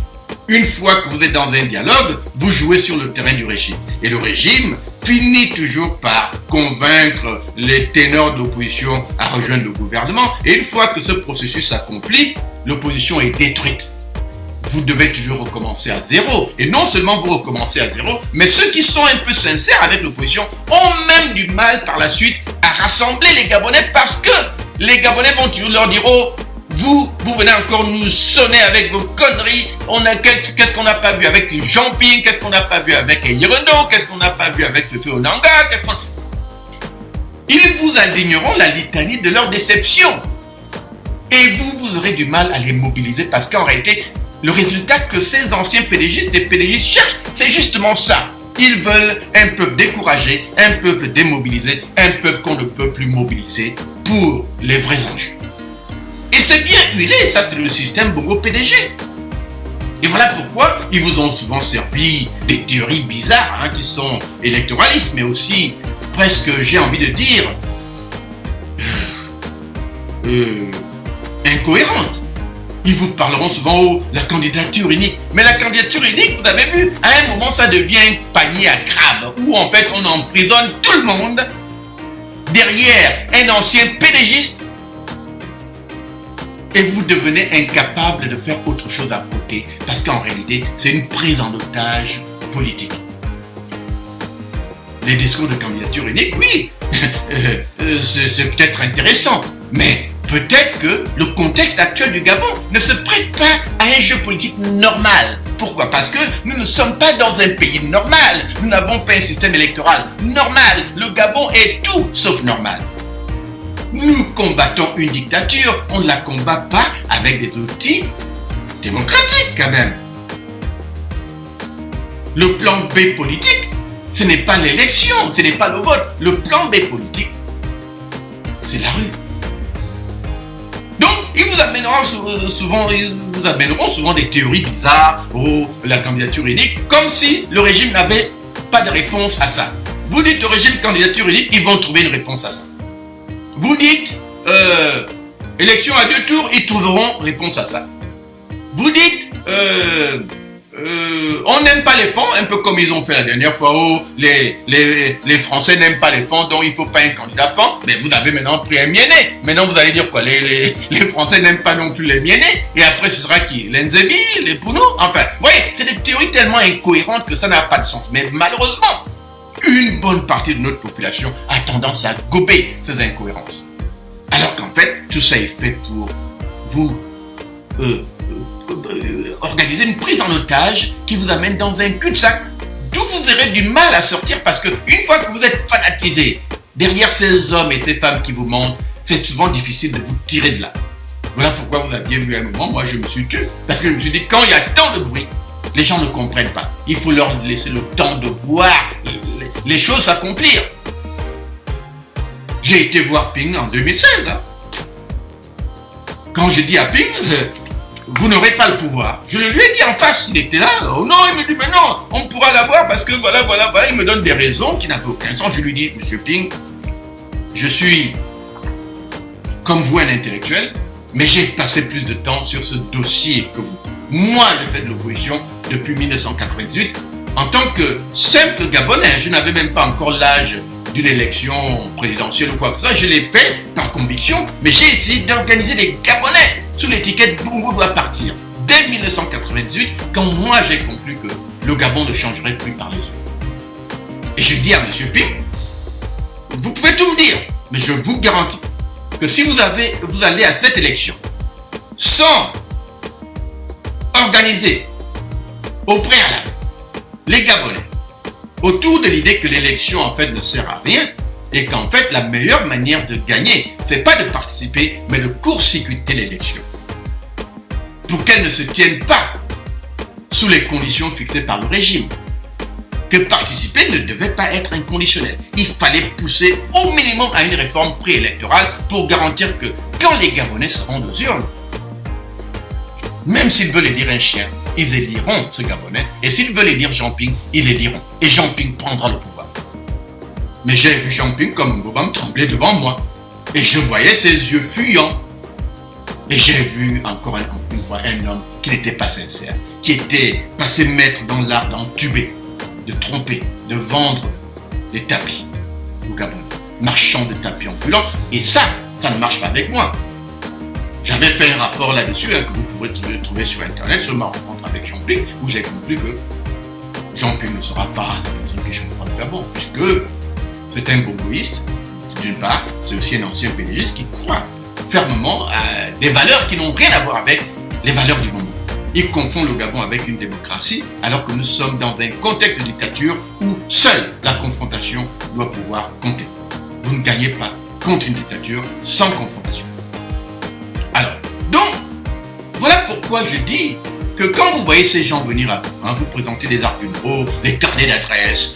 Une fois que vous êtes dans un dialogue, vous jouez sur le terrain du régime. Et le régime finit toujours par convaincre les ténors de l'opposition à rejoindre le gouvernement. Et une fois que ce processus s'accomplit, l'opposition est détruite. Vous devez toujours recommencer à zéro. Et non seulement vous recommencez à zéro, mais ceux qui sont un peu sincères avec l'opposition ont même du mal par la suite à rassembler les Gabonais parce que les Gabonais vont toujours leur dire, oh, vous venez encore nous sonner avec vos conneries. Qu'est-ce qu'on n'a pas vu avec les Jean-Ping? Qu'est-ce qu'on n'a pas vu avec Yerondo? Qu'est-ce qu'on n'a pas vu avec Fefe Onanga? Ils vous aligneront la litanie de leur déception. Et vous aurez du mal à les mobiliser parce qu'en réalité, le résultat que ces anciens PDGistes et PDGistes cherchent, c'est justement ça. Ils veulent un peuple découragé, un peuple démobilisé, un peuple qu'on ne peut plus mobiliser pour les vrais enjeux. Et c'est bien huilé, ça c'est le système Bongo PDG. Et voilà pourquoi ils vous ont souvent servi des théories bizarres qui sont électoralistes, mais aussi presque, j'ai envie de dire, incohérentes. Ils vous parleront souvent de la candidature unique. Mais la candidature unique, vous avez vu, à un moment ça devient un panier à crabes, où en fait on emprisonne tout le monde derrière un ancien PDGiste. Et vous devenez incapable de faire autre chose à côté. Parce qu'en réalité, c'est une prise en otage politique. Les discours de candidature unique, oui, c'est peut-être intéressant. Mais peut-être que le contexte actuel du Gabon ne se prête pas à un jeu politique normal. Pourquoi? Parce que nous ne sommes pas dans un pays normal. Nous n'avons pas un système électoral normal. Le Gabon est tout sauf normal. Nous combattons une dictature, on ne la combat pas avec des outils démocratiques quand même. Le plan B politique, ce n'est pas l'élection, ce n'est pas le vote. Le plan B politique, c'est la rue. Donc, ils vous amèneront souvent des théories bizarres, la candidature unique, comme si le régime n'avait pas de réponse à ça. Vous dites au régime candidature unique, ils vont trouver une réponse à ça. Vous dites élection à 2 tours, ils trouveront réponse à ça. Vous dites on n'aime pas les fonds, un peu comme ils ont fait la dernière fois, les Français n'aiment pas les fonds, donc il ne faut pas un candidat fonds. Mais vous avez maintenant pris un Miéné. Maintenant vous allez dire quoi? Les Français n'aiment pas non plus les Miénés. Et après ce sera qui? Les Nzebi, les Pounou? Enfin, vous voyez, c'est des théories tellement incohérentes que ça n'a pas de sens. Mais malheureusement, une bonne partie de notre population a tendance à gober ces incohérences. Alors qu'en fait, tout ça est fait pour vous organiser une prise en otage qui vous amène dans un cul-de-sac d'où vous aurez du mal à sortir parce qu'une fois que vous êtes fanatisé derrière ces hommes et ces femmes qui vous mentent, c'est souvent difficile de vous tirer de là. Voilà pourquoi vous aviez vu un moment, moi je me suis tué, parce que je me suis dit quand il y a tant de bruit, les gens ne comprennent pas. Il faut leur laisser le temps de voir les choses s'accomplir. J'ai été voir Ping en 2016. Quand j'ai dit à Ping, vous n'aurez pas le pouvoir. Je le lui ai dit en face, il était là. Oh non, il me dit, mais non, on pourra l'avoir parce que voilà. Il me donne des raisons qui n'avaient aucun sens. Je lui dis, monsieur Ping, je suis comme vous un intellectuel, mais j'ai passé plus de temps sur ce dossier que vous. Moi, j'ai fait de l'opposition depuis 1998 en tant que simple Gabonais. Je n'avais même pas encore l'âge d'une élection présidentielle ou quoi que ce soit. Je l'ai fait par conviction, mais j'ai essayé d'organiser des Gabonais sous l'étiquette Bongo doit partir. Dès 1998, quand moi j'ai conclu que le Gabon ne changerait plus par les autres. Et je dis à M. Ping, vous pouvez tout me dire, mais je vous garantis que si vous allez à cette élection sans organiser au préalable les Gabonais autour de l'idée que l'élection en fait ne sert à rien et qu'en fait la meilleure manière de gagner, c'est pas de participer, mais de court-circuiter l'élection pour qu'elle ne se tienne pas sous les conditions fixées par le régime. Que participer ne devait pas être inconditionnel. Il fallait pousser au minimum à une réforme préélectorale pour garantir que quand les Gabonais se rendent aux urnes, même s'ils veulent élire un chien, ils éliront ce Gabonais. Et s'ils veulent élire Jean Ping, ils l'éliront. Et Jean Ping prendra le pouvoir. Mais j'ai vu Jean Ping comme Mbobam trembler devant moi. Et je voyais ses yeux fuyants. Et j'ai vu encore une fois un homme qui n'était pas sincère, qui était passé maître dans l'art d'entuber, de tromper, de vendre des tapis au Gabon. Marchand de tapis ambulants. Et ça ne marche pas avec moi. J'avais fait un rapport là-dessus que vous pouvez trouver sur Internet sur ma rencontre avec Jean Ping, où j'ai conclu que Jean Ping ne sera pas la personne qui changera le Gabon, puisque c'est un bongoïste, d'une part, c'est aussi un ancien PDGiste qui croit fermement à des valeurs qui n'ont rien à voir avec les valeurs du Bongo. Il confond le Gabon avec une démocratie, alors que nous sommes dans un contexte de dictature où seule la confrontation doit pouvoir compter. Vous ne gagnez pas contre une dictature sans confrontation. Alors, donc, voilà pourquoi je dis que quand vous voyez ces gens venir à vous, vous présenter des arguments, les carnets d'adresses,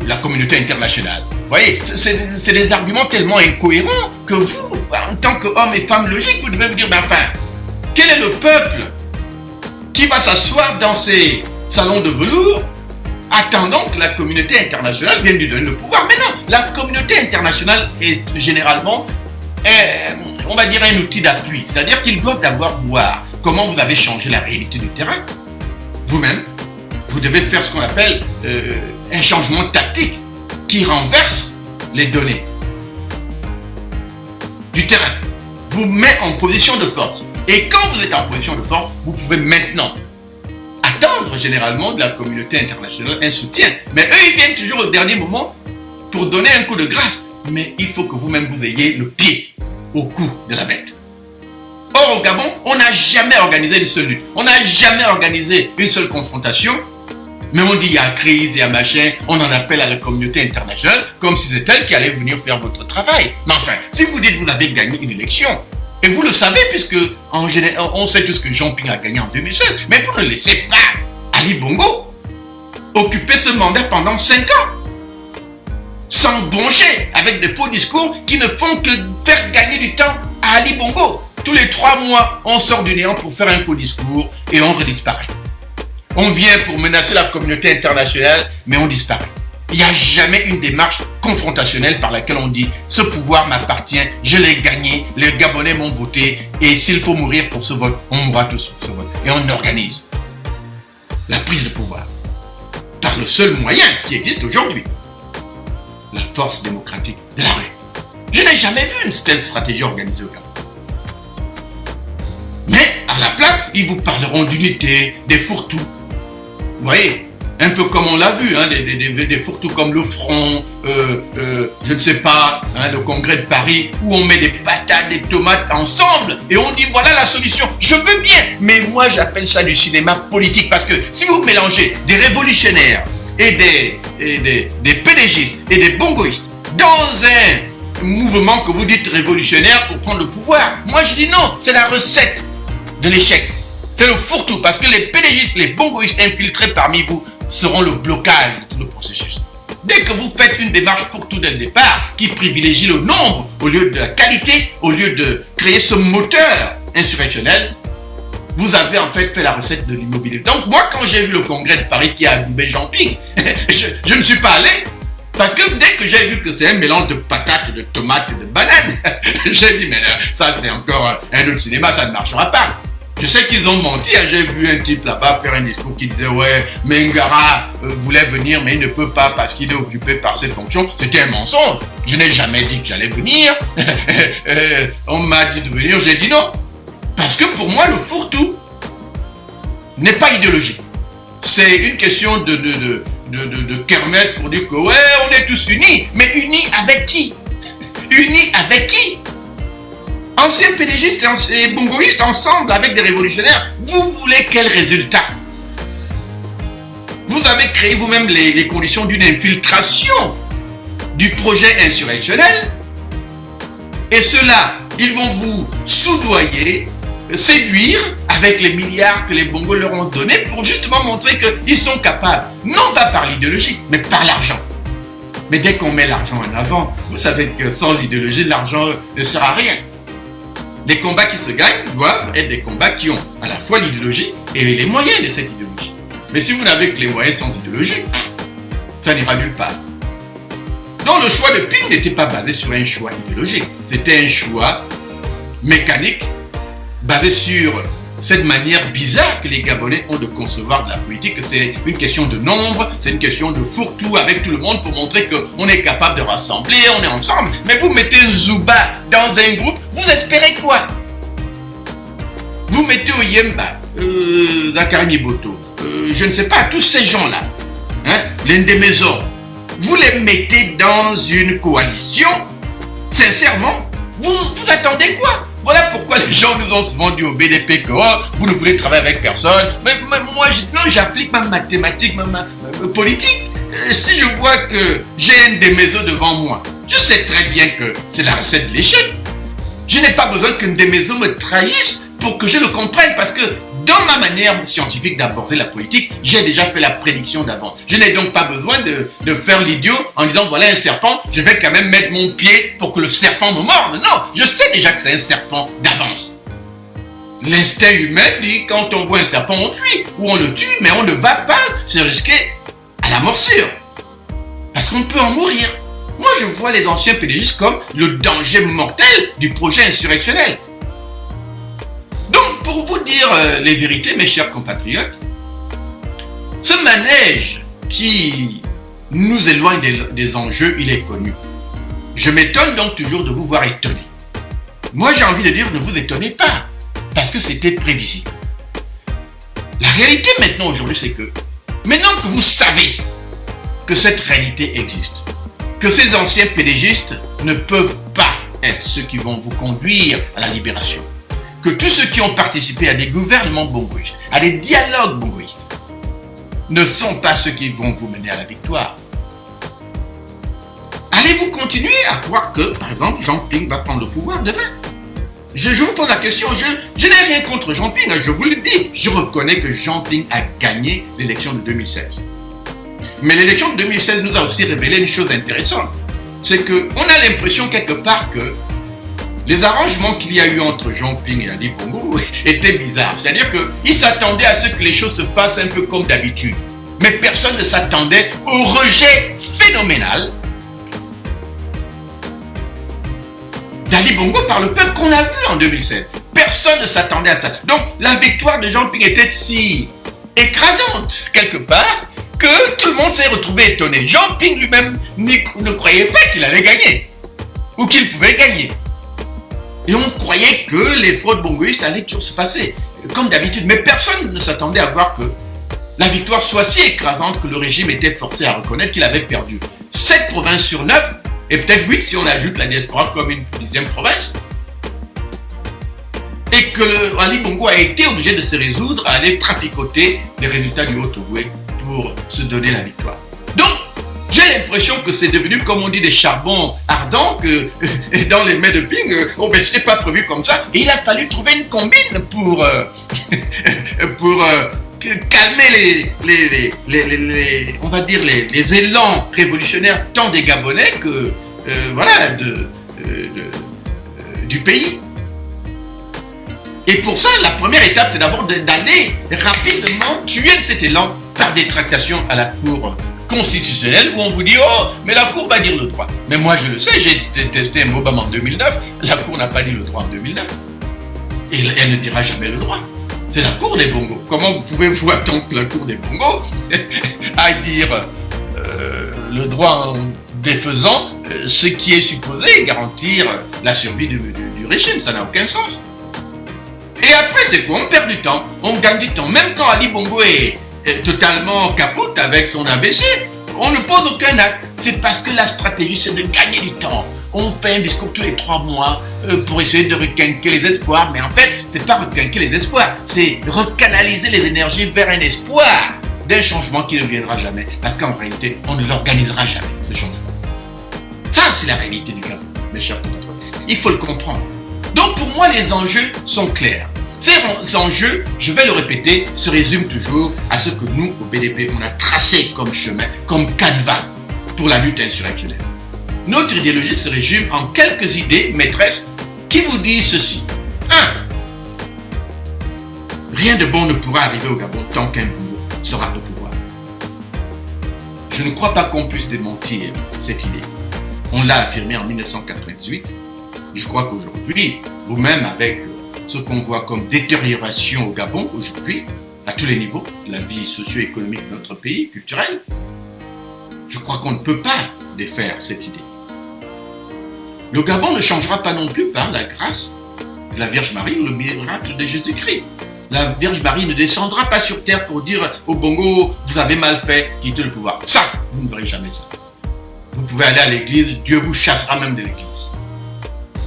la communauté internationale. Vous voyez, c'est des arguments tellement incohérents que vous, en tant qu'hommes et femmes logiques, vous devez vous dire, mais enfin, quel est le peuple qui va s'asseoir dans ces salons de velours attendant que la communauté internationale vienne lui donner le pouvoir? Mais non, la communauté internationale est généralement, on va dire, un outil d'appui. C'est-à-dire qu'ils doivent d'abord voir comment vous avez changé la réalité du terrain. Vous-même, vous devez faire ce qu'on appelle un changement tactique qui renverse les données du terrain, vous met en position de force. Et quand vous êtes en position de force, vous pouvez maintenant attendre généralement de la communauté internationale un soutien. Mais eux, ils viennent toujours au dernier moment pour donner un coup de grâce. Mais il faut que vous-même vous ayez le pied au cou de la bête. Or, au Gabon, on n'a jamais organisé une seule lutte. On n'a jamais organisé une seule confrontation. Mais on dit il y a crise, il y a machin, on en appelle à la communauté internationale comme si c'est elle qui allait venir faire votre travail. Mais enfin, si vous dites que vous avez gagné une élection, et vous le savez puisque en général, on sait tous que Jean Ping a gagné en 2016, mais vous ne laissez pas Ali Bongo occuper ce mandat pendant 5 ans, sans broncher avec de faux discours qui ne font que faire gagner du temps à Ali Bongo. Tous les 3 mois, on sort du néant pour faire un faux discours et on redisparaît. On vient pour menacer la communauté internationale, mais on disparaît. Il n'y a jamais une démarche confrontationnelle par laquelle on dit « ce pouvoir m'appartient, je l'ai gagné, les Gabonais m'ont voté, et s'il faut mourir pour ce vote, on mourra tous pour ce vote. » Et on organise la prise de pouvoir par le seul moyen qui existe aujourd'hui, la force démocratique de la rue. Je n'ai jamais vu une telle stratégie organisée au Gabon. Mais à la place, ils vous parleront d'unité, des fourre-tout. Vous voyez, Un peu comme on l'a vu, hein, des fourre-tout comme le Front, je ne sais pas, hein, le Congrès de Paris, où on met des patates, des tomates ensemble et on dit voilà la solution. Je veux bien, mais moi j'appelle ça du cinéma politique parce que si vous mélangez des révolutionnaires et des pédégistes et des bongoïstes dans un mouvement que vous dites révolutionnaire pour prendre le pouvoir, moi je dis non, c'est la recette de l'échec. C'est le fourre-tout parce que les pédégistes, les bongoïstes infiltrés parmi vous seront le blocage de tout le processus. Dès que vous faites une démarche fourre-tout dès le départ qui privilégie le nombre au lieu de la qualité, au lieu de créer ce moteur insurrectionnel, vous avez en fait la recette de l'immobilier. Donc moi quand j'ai vu le Congrès de Paris qui a adoubé Jean Ping, je ne suis pas allé parce que dès que j'ai vu que c'est un mélange de patates, de tomates et de bananes, j'ai dit mais ça c'est encore un autre cinéma, ça ne marchera pas. Je sais qu'ils ont menti, j'ai vu un type là-bas faire un discours qui disait ouais, Ngara voulait venir mais il ne peut pas parce qu'il est occupé par ses fonctions. C'était un mensonge. Je n'ai jamais dit que j'allais venir. On m'a dit de venir, j'ai dit non. Parce que pour moi, le fourre-tout n'est pas idéologique. C'est une question de kermesse pour dire que ouais, on est tous unis. Mais unis avec qui? Unis avec qui? Anciens pédégistes et bongoïstes ensemble avec des révolutionnaires, vous voulez quel résultat? Vous avez créé vous-même les conditions d'une infiltration du projet insurrectionnel et ceux-là, ils vont vous soudoyer, séduire avec les milliards que les bongos leur ont donnés pour justement montrer qu'ils sont capables, non pas par l'idéologie, mais par l'argent. Mais dès qu'on met l'argent en avant, vous savez que sans idéologie, l'argent ne sert à rien. Les combats qui se gagnent doivent être des combats qui ont à la fois l'idéologie et les moyens de cette idéologie. Mais si vous n'avez que les moyens sans idéologie, ça n'ira nulle part. Donc le choix de Ping n'était pas basé sur un choix idéologique. C'était un choix mécanique basé sur cette manière bizarre que les Gabonais ont de concevoir de la politique. C'est une question de nombre, c'est une question de fourre-tout avec tout le monde pour montrer qu'on est capable de rassembler, on est ensemble. Mais vous mettez un Zouba dans un groupe, vous espérez quoi? Vous mettez Oyemba, Zakari Miboto, je ne sais pas, tous ces gens-là, hein, l'Indemezor, vous les mettez dans une coalition, sincèrement, vous attendez quoi? Voilà pourquoi les gens nous ont souvent dit au BDP que oh, vous ne voulez travailler avec personne. Mais moi, j'applique ma mathématique, ma politique. Si je vois que j'ai un Ndemezo devant moi, je sais très bien que c'est la recette de l'échec. Je n'ai pas besoin qu'un Ndemezo me trahisse pour que je le comprenne parce que dans ma manière scientifique d'aborder la politique, j'ai déjà fait la prédiction d'avance. Je n'ai donc pas besoin de faire l'idiot en disant voilà un serpent, je vais quand même mettre mon pied pour que le serpent me morde. Non, je sais déjà que c'est un serpent d'avance. L'instinct humain dit quand on voit un serpent, on fuit ou on le tue, mais on ne va pas se risquer à la morsure parce qu'on peut en mourir. Moi, je vois les anciens pédégistes comme le danger mortel du projet insurrectionnel. Donc, pour vous dire les vérités, mes chers compatriotes, ce manège qui nous éloigne des enjeux, il est connu. Je m'étonne donc toujours de vous voir étonné. Moi, j'ai envie de dire, ne vous étonnez pas, parce que c'était prévisible. La réalité maintenant, aujourd'hui, c'est que, maintenant que vous savez que cette réalité existe, que ces anciens pédégistes ne peuvent pas être ceux qui vont vous conduire à la libération, que tous ceux qui ont participé à des gouvernements bongoïstes, à des dialogues bongoïstes, ne sont pas ceux qui vont vous mener à la victoire. Allez-vous continuer à croire que, par exemple, Jean Ping va prendre le pouvoir demain? Je vous pose la question, je n'ai rien contre Jean Ping, je vous le dis. Je reconnais que Jean Ping a gagné l'élection de 2016. Mais l'élection de 2016 nous a aussi révélé une chose intéressante. C'est qu'on a l'impression quelque part que les arrangements qu'il y a eu entre Jean Ping et Ali Bongo étaient bizarres. C'est-à-dire qu'ils s'attendaient à ce que les choses se passent un peu comme d'habitude. Mais personne ne s'attendait au rejet phénoménal d'Ali Bongo par le peuple qu'on a vu en 2016. Personne ne s'attendait à ça. Donc la victoire de Jean Ping était si écrasante, quelque part, que tout le monde s'est retrouvé étonné. Jean Ping lui-même ne croyait pas qu'il allait gagner, ou qu'il pouvait gagner. Et on croyait que les fraudes bongoïstes allaient toujours se passer, comme d'habitude. Mais personne ne s'attendait à voir que la victoire soit si écrasante que le régime était forcé à reconnaître qu'il avait perdu 7 provinces sur 9, et peut-être 8 si on ajoute la diaspora comme une 10e province. Et que Ali Bongo a été obligé de se résoudre à aller traficoter les résultats du Haut-Ogooué pour se donner la victoire. Donc, j'ai l'impression que c'est devenu, comme on dit, des charbons ardents que dans les mains de Ping, ce n'est pas prévu comme ça. Et il a fallu trouver une combine pour calmer on va dire les élans révolutionnaires tant des Gabonais que du pays. Et pour ça, la première étape, c'est d'abord d'aller rapidement tuer cet élan par des tractations à la Cour constitutionnelle où on vous dit « Oh, mais la Cour va dire le droit ». Mais moi, je le sais, j'ai testé Mbobam en 2009, la Cour n'a pas dit le droit en 2009. Et elle ne dira jamais le droit. C'est la Cour des Bongos. Comment pouvez-vous attendre que la Cour des Bongos aille dire le droit en défaisant ce qui est supposé garantir la survie du régime? Ça n'a aucun sens. Et après, c'est quoi? On perd du temps, on gagne du temps. Même quand Ali Bongo est totalement capote avec son ABC, on ne pose aucun acte. C'est parce que la stratégie, c'est de gagner du temps. On fait un discours tous les 3 mois pour essayer de requinquer les espoirs. Mais en fait, c'est pas requinquer les espoirs, c'est recanaliser les énergies vers un espoir d'un changement qui ne viendra jamais. Parce qu'en réalité, on ne l'organisera jamais, ce changement. Ça, c'est la réalité du Gabon, mes chers compatriotes. Il faut le comprendre. Donc, pour moi, les enjeux sont clairs. Ces enjeux, je vais le répéter, se résument toujours à ce que nous, au BDP, on a tracé comme chemin, comme canevas pour la lutte insurrectionnelle. Notre idéologie se résume en quelques idées maîtresses qui vous disent ceci. 1. Rien de bon ne pourra arriver au Gabon tant qu'un Bongo sera au pouvoir. Je ne crois pas qu'on puisse démentir cette idée. On l'a affirmé en 1998. Je crois qu'aujourd'hui, vous-même avec ce qu'on voit comme détérioration au Gabon aujourd'hui, à tous les niveaux, la vie socio-économique de notre pays, culturelle, je crois qu'on ne peut pas défaire cette idée. Le Gabon ne changera pas non plus par la grâce de la Vierge Marie ou le miracle de Jésus-Christ. La Vierge Marie ne descendra pas sur terre pour dire au Bongo, vous avez mal fait, quittez le pouvoir. Ça, vous ne verrez jamais ça. Vous pouvez aller à l'église, Dieu vous chassera même de l'église.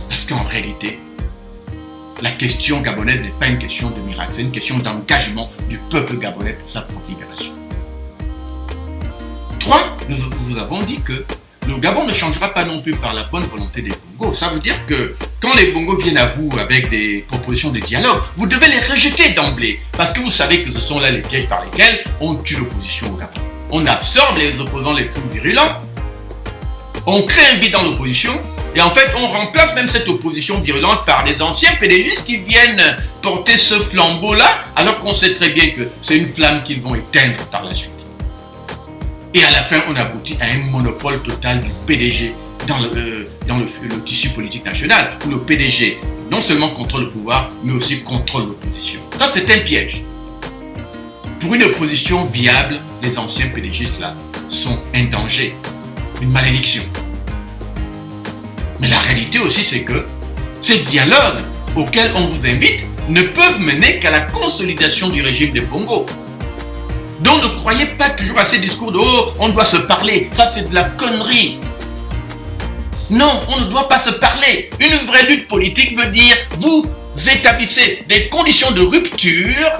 Parce qu'en réalité, la question gabonaise n'est pas une question de miracle, c'est une question d'engagement du peuple gabonais pour sa propre libération. 3. Nous vous avons dit que le Gabon ne changera pas non plus par la bonne volonté des Bongos. Ça veut dire que quand les Bongos viennent à vous avec des propositions de dialogue, vous devez les rejeter d'emblée. Parce que vous savez que ce sont là les pièges par lesquels on tue l'opposition au Gabon. On absorbe les opposants les plus virulents, on crée un vide dans l'opposition, et en fait, on remplace même cette opposition virulente par des anciens PDGistes qui viennent porter ce flambeau-là, alors qu'on sait très bien que c'est une flamme qu'ils vont éteindre par la suite. Et à la fin, on aboutit à un monopole total du PDG dans le tissu politique national, où le PDG non seulement contrôle le pouvoir, mais aussi contrôle l'opposition. Ça, c'est un piège. Pour une opposition viable, les anciens PDGistes-là sont un danger, une malédiction. Mais la réalité aussi, c'est que ces dialogues auxquels on vous invite ne peuvent mener qu'à la consolidation du régime des Bongos. Donc ne croyez pas toujours à ces discours de « Oh, on doit se parler ». Ça, c'est de la connerie. Non, on ne doit pas se parler. Une vraie lutte politique veut dire vous établissez des conditions de rupture,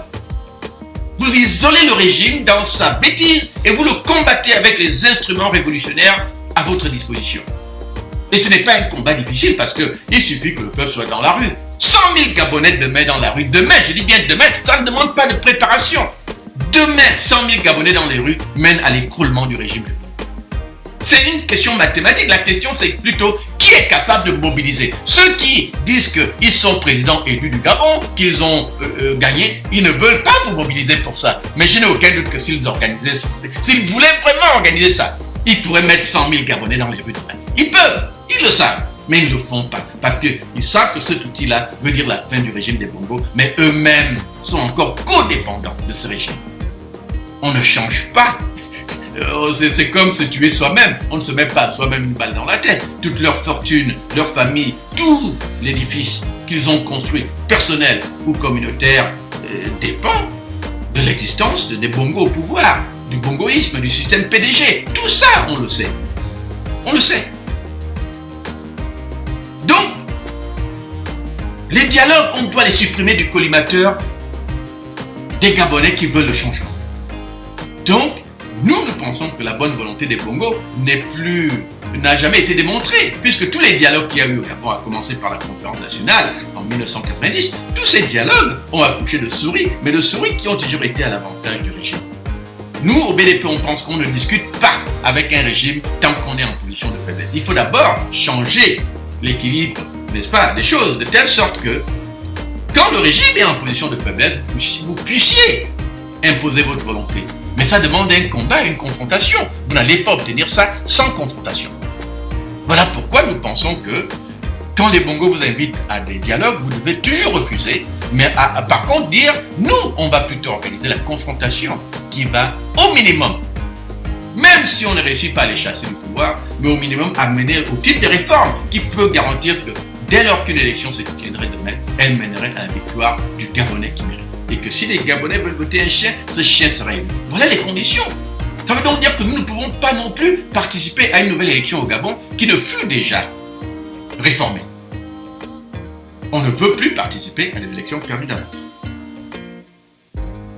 vous isolez le régime dans sa bêtise et vous le combattez avec les instruments révolutionnaires à votre disposition. Et ce n'est pas un combat difficile parce qu'il suffit que le peuple soit dans la rue. 100 000 Gabonais demain dans la rue. Demain, je dis bien demain, ça ne demande pas de préparation. Demain, 100 000 Gabonais dans les rues mènent à l'écroulement du régime. C'est une question mathématique. La question, c'est plutôt qui est capable de mobiliser. Ceux qui disent qu'ils sont présidents élus du Gabon, qu'ils ont gagné, ils ne veulent pas vous mobiliser pour ça. Mais je n'ai aucun doute que s'ils organisaient ça, s'ils voulaient vraiment organiser ça, ils pourraient mettre 100 000 Gabonais dans les rues demain. Ils peuvent, ils le savent, mais ils ne le font pas. Parce qu'ils savent que cet outil-là veut dire la fin du régime des Bongos, mais eux-mêmes sont encore codépendants de ce régime. On ne change pas. C'est comme se tuer soi-même. On ne se met pas soi-même une balle dans la tête. Toute leur fortune, leur famille, tout l'édifice qu'ils ont construit, personnel ou communautaire, dépend de l'existence des Bongo au pouvoir, du bongoïsme, du système PDG. Tout ça, on le sait. On le sait. Donc, les dialogues, on doit les supprimer du collimateur des Gabonais qui veulent le changement. Donc, nous pensons que la bonne volonté des Bongo n'a jamais été démontrée, puisque tous les dialogues qu'il y a eu au Gabon, à commencer par la conférence nationale en 1990, tous ces dialogues ont accouché de souris, mais de souris qui ont toujours été à l'avantage du régime. Nous, au BDP, on pense qu'on ne discute pas avec un régime tant qu'on est en position de faiblesse. Il faut d'abord changer l'équilibre, n'est-ce pas, des choses, de telle sorte que, quand le régime est en position de faiblesse, vous puissiez imposer votre volonté. Mais ça demande un combat, une confrontation. Vous n'allez pas obtenir ça sans confrontation. Voilà pourquoi nous pensons que quand les Bongo vous invitent à des dialogues, vous devez toujours refuser, mais par contre dire, nous, on va plutôt organiser la confrontation qui va au minimum, même si on ne réussit pas à les chasser du pouvoir, mais au minimum amener au type de réforme qui peut garantir que dès lors qu'une élection se tiendrait demain, elle mènerait à la victoire du Gabonais qui mérite. Et que si les Gabonais veulent voter un chien, ce chien sera élu. Voilà les conditions. Ça veut donc dire que nous ne pouvons pas non plus participer à une nouvelle élection au Gabon qui ne fut déjà réformée. On ne veut plus participer à des élections perdues d'avance.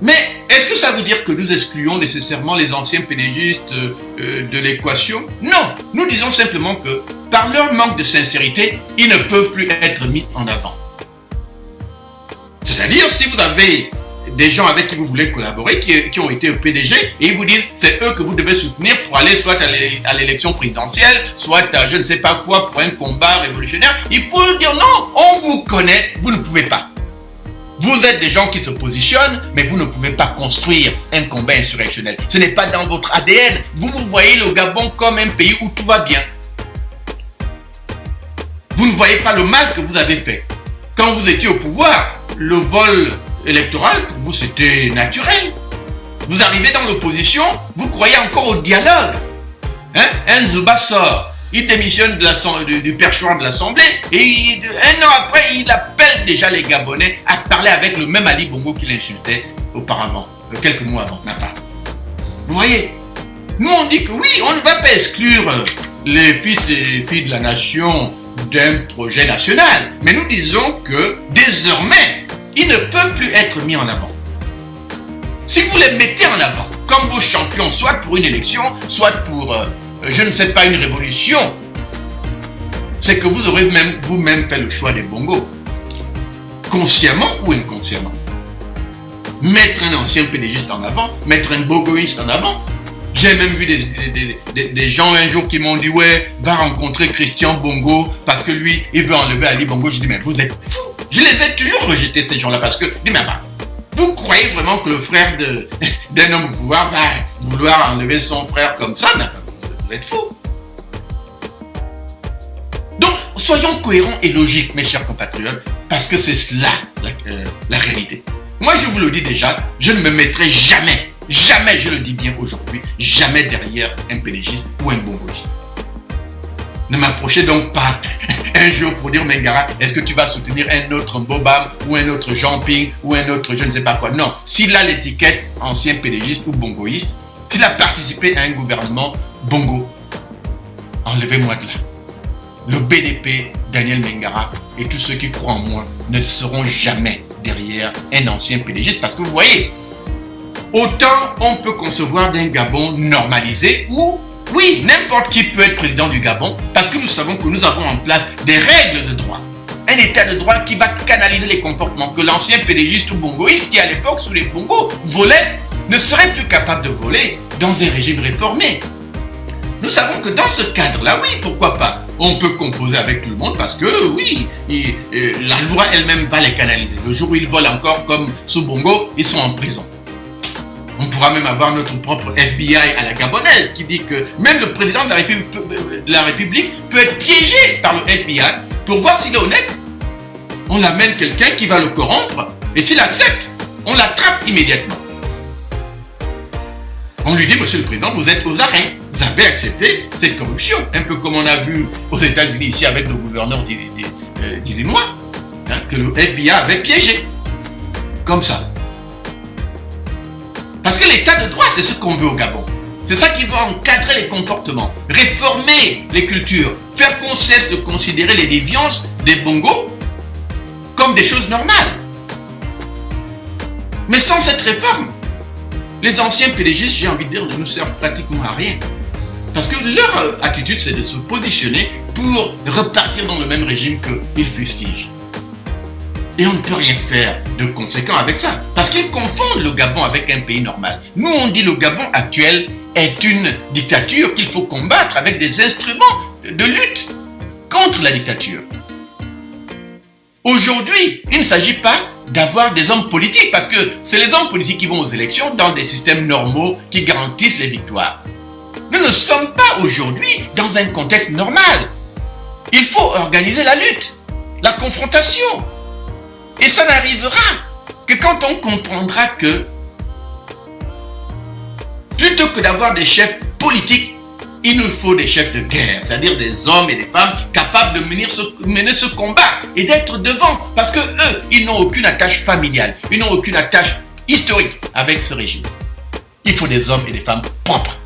Mais est-ce que ça veut dire que nous excluons nécessairement les anciens PDGistes de l'équation? Non, nous disons simplement que par leur manque de sincérité, ils ne peuvent plus être mis en avant. C'est-à-dire, si vous avez des gens avec qui vous voulez collaborer, qui ont été au PDG, et ils vous disent c'est eux que vous devez soutenir pour aller soit à l'élection présidentielle, soit à je ne sais pas quoi pour un combat révolutionnaire, il faut dire non, on vous connaît, vous ne pouvez pas. Vous êtes des gens qui se positionnent, mais vous ne pouvez pas construire un combat insurrectionnel. Ce n'est pas dans votre ADN. Vous voyez le Gabon comme un pays où tout va bien. Vous ne voyez pas le mal que vous avez fait. Quand vous étiez au pouvoir, le vol électoral, pour vous, c'était naturel. Vous arrivez dans l'opposition, vous croyez encore au dialogue. Un Zouba sort, il démissionne du perchoir de l'Assemblée et un an après, il appelle déjà les Gabonais à parler avec le même Ali Bongo qu'il insultait auparavant, quelques mois avant. Vous voyez, nous on dit que oui, on ne va pas exclure les fils et filles de la nation d'un projet national, mais nous disons que désormais, ils ne peuvent plus être mis en avant. Si vous les mettez en avant comme vos champions, soit pour une élection, soit pour, je ne sais pas, une révolution, c'est que vous aurez vous-même fait le choix des Bongo. Consciemment ou inconsciemment. Mettre un ancien PDGiste en avant, mettre un Bongoïste en avant. J'ai même vu des gens un jour qui m'ont dit ouais, va rencontrer Christian Bongo parce que lui, il veut enlever Ali Bongo. Je dis mais vous êtes fous. Je les ai toujours rejetés ces gens-là parce que, dis mais vous croyez vraiment que le frère d'un homme au pouvoir va vouloir enlever son frère comme ça? Vous êtes fous. Donc, soyons cohérents et logiques, mes chers compatriotes, parce que c'est cela la réalité. Moi, je vous le dis déjà, je ne me mettrai jamais, je le dis bien aujourd'hui, jamais derrière un PDGiste ou un bongoïste. Ne m'approchez donc pas un jour pour dire Mengara, est-ce que tu vas soutenir un autre Bobam ou un autre Jean-Ping ou un autre je ne sais pas quoi. Non, s'il a l'étiquette ancien PDGiste ou bongoïste, s'il a participé à un gouvernement bongo, enlevez-moi de là. Le BDP, Daniel Mengara et tous ceux qui croient en moi ne seront jamais derrière un ancien PDGiste parce que vous voyez, autant on peut concevoir d'un Gabon normalisé où oui, n'importe qui peut être président du Gabon parce que nous savons que nous avons en place des règles de droit. Un état de droit qui va canaliser les comportements que l'ancien PDGiste ou bongoïste qui à l'époque sous les bongos volait ne serait plus capable de voler dans un régime réformé. Nous savons que dans ce cadre-là, oui, pourquoi pas, on peut composer avec tout le monde parce que oui, la loi elle-même va les canaliser. Le jour où ils volent encore comme sous bongo, ils sont en prison. On pourra même avoir notre propre FBI à la gabonaise qui dit que même le président de la République peut être piégé par le FBI pour voir s'il est honnête. On amène quelqu'un qui va le corrompre et s'il accepte, on l'attrape immédiatement. On lui dit, monsieur le président, vous êtes aux arrêts. Vous avez accepté cette corruption. Un peu comme on a vu aux États-Unis ici avec le gouverneur d'Illinois, que le FBI avait piégé. Comme ça. Parce que l'état de droit, c'est ce qu'on veut au Gabon. C'est ça qui va encadrer les comportements, réformer les cultures, faire qu'on cesse de considérer les déviances des bongos comme des choses normales. Mais sans cette réforme, les anciens pédégistes, j'ai envie de dire, ne nous servent pratiquement à rien. Parce que leur attitude, c'est de se positionner pour repartir dans le même régime qu'ils fustigent. Et on ne peut rien faire de conséquent avec ça. Parce qu'ils confondent le Gabon avec un pays normal. Nous, on dit le Gabon actuel est une dictature qu'il faut combattre avec des instruments de lutte contre la dictature. Aujourd'hui, il ne s'agit pas d'avoir des hommes politiques, parce que c'est les hommes politiques qui vont aux élections dans des systèmes normaux qui garantissent les victoires. Nous ne sommes pas aujourd'hui dans un contexte normal. Il faut organiser la lutte, la confrontation. Et ça n'arrivera que quand on comprendra que plutôt que d'avoir des chefs politiques, il nous faut des chefs de guerre, c'est-à-dire des hommes et des femmes capables de mener ce combat et d'être devant. Parce que eux, ils n'ont aucune attache familiale, ils n'ont aucune attache historique avec ce régime. Il faut des hommes et des femmes propres.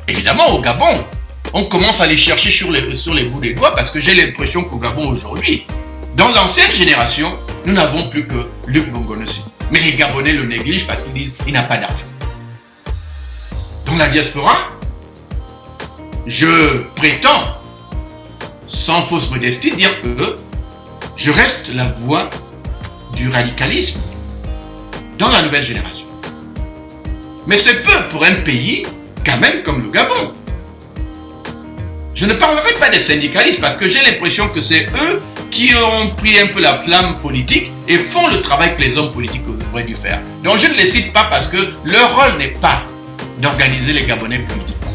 Évidemment, au Gabon, on commence à les chercher sur les bouts des doigts parce que j'ai l'impression qu'au Gabon aujourd'hui, dans l'ancienne génération, nous n'avons plus que Luc Bongonossi. Mais les Gabonais le négligent parce qu'ils disent qu'il n'a pas d'argent. Dans la diaspora, je prétends, sans fausse modestie, dire que je reste la voix du radicalisme dans la nouvelle génération. Mais c'est peu pour un pays, quand même, comme le Gabon. Je ne parlerai pas des syndicalistes parce que j'ai l'impression que c'est eux qui ont pris un peu la flamme politique et font le travail que les hommes politiques auraient dû faire. Donc je ne les cite pas parce que leur rôle n'est pas d'organiser les Gabonais politiquement.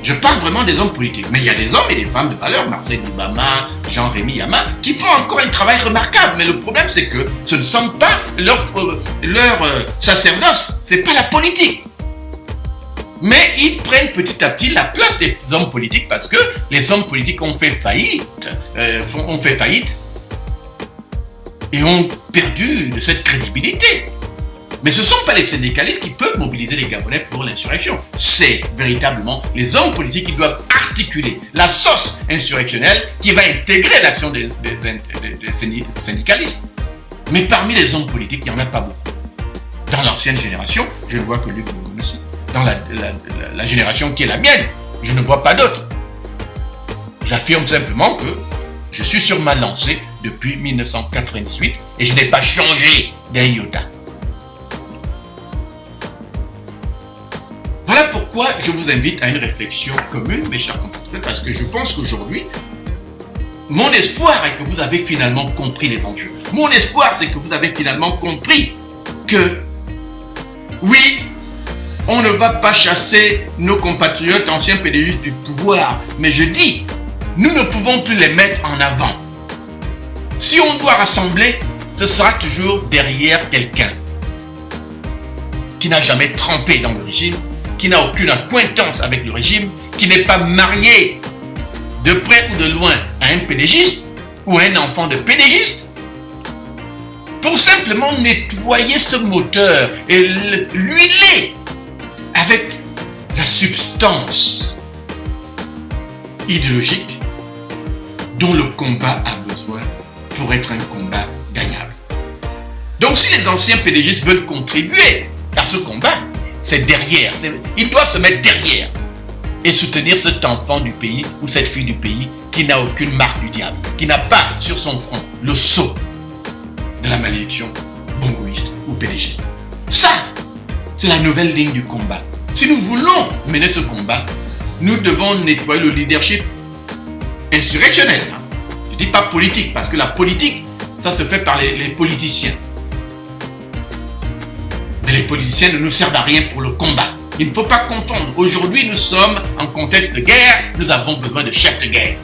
Je parle vraiment des hommes politiques. Mais il y a des hommes et des femmes de valeur, Marcel Dibama, Jean-Rémy Yama, qui font encore un travail remarquable. Mais le problème, c'est que ce ne sont pas leur sacerdoce, c'est pas la politique. Mais ils prennent petit à petit la place des hommes politiques parce que les hommes politiques ont fait faillite, et ont perdu de cette crédibilité. Mais ce ne sont pas les syndicalistes qui peuvent mobiliser les Gabonais pour l'insurrection. C'est véritablement les hommes politiques qui doivent articuler la sauce insurrectionnelle qui va intégrer l'action des syndicalistes. Mais parmi les hommes politiques, il n'y en a pas beaucoup. Dans l'ancienne génération, je ne vois que Luc Bongonossi. Dans la génération qui est la mienne, je ne vois pas d'autres. J'affirme simplement que je suis sur ma lancée depuis 1998 et je n'ai pas changé d'un iota. Voilà pourquoi je vous invite à une réflexion commune, mes chers compatriotes, parce que je pense qu'aujourd'hui, mon espoir est que vous avez finalement compris les enjeux. Mon espoir, c'est que vous avez finalement compris que, oui, on ne va pas chasser nos compatriotes anciens pédégistes du pouvoir, mais je dis, nous ne pouvons plus les mettre en avant. Si on doit rassembler, ce sera toujours derrière quelqu'un qui n'a jamais trempé dans le régime, qui n'a aucune acquaintance avec le régime, qui n'est pas marié de près ou de loin à un pédégiste ou à un enfant de pédégiste, pour simplement nettoyer ce moteur et l'huiler avec la substance idéologique dont le combat a besoin pour être un combat gagnable. Donc si les anciens pédégistes veulent contribuer à ce combat, c'est derrière, ils doivent se mettre derrière et soutenir cet enfant du pays ou cette fille du pays qui n'a aucune marque du diable, qui n'a pas sur son front le sceau de la malédiction bongoïste ou pédégiste. Ça, c'est la nouvelle ligne du combat. Si nous voulons mener ce combat, nous devons nettoyer le leadership insurrectionnel. Je ne dis pas politique, parce que la politique, ça se fait par les politiciens. Mais les politiciens ne nous servent à rien pour le combat. Il ne faut pas confondre. Aujourd'hui, nous sommes en contexte de guerre, nous avons besoin de chefs de guerre.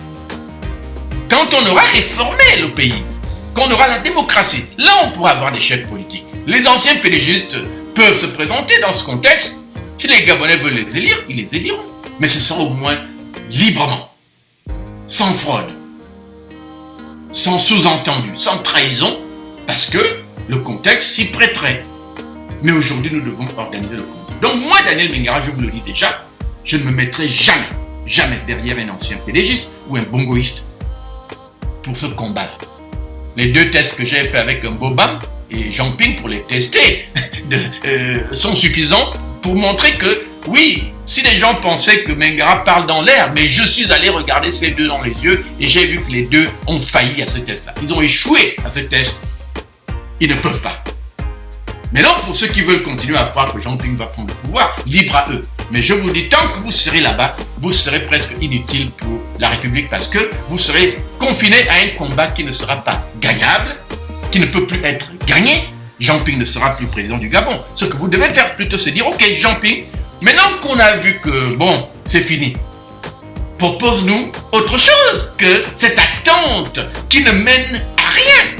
Quand on aura réformé le pays, qu'on aura la démocratie, là on pourra avoir des chefs politiques. Les anciens pédégistes peuvent se présenter dans ce contexte. Si les Gabonais veulent les élire, ils les éliront. Mais ce sera au moins librement, sans fraude, sans sous-entendu, sans trahison, parce que le contexte s'y prêterait. Mais aujourd'hui, nous devons organiser le combat. Donc moi, Daniel Mingara, je vous le dis déjà, je ne me mettrai jamais derrière un ancien pédégiste ou un bongoïste pour ce combat. Les 2 tests que j'ai fait avec Mbobam et Jean Ping pour les tester sont suffisants pour montrer que oui, si les gens pensaient que Mingara parle dans l'air, mais je suis allé regarder ces 2 dans les yeux et j'ai vu que les 2 ont failli à ce test-là. Ils ont échoué à ce test. Ils ne peuvent pas. Maintenant, pour ceux qui veulent continuer à croire que Jean Ping va prendre le pouvoir, libre à eux. Mais je vous dis, tant que vous serez là-bas, vous serez presque inutile pour la République parce que vous serez confiné à un combat qui ne sera pas gagnable, qui ne peut plus être gagné. Jean Ping ne sera plus président du Gabon. Ce que vous devez faire plutôt, c'est dire, ok, Jean Ping, maintenant qu'on a vu que, bon, c'est fini, propose-nous autre chose que cette attente qui ne mène à rien.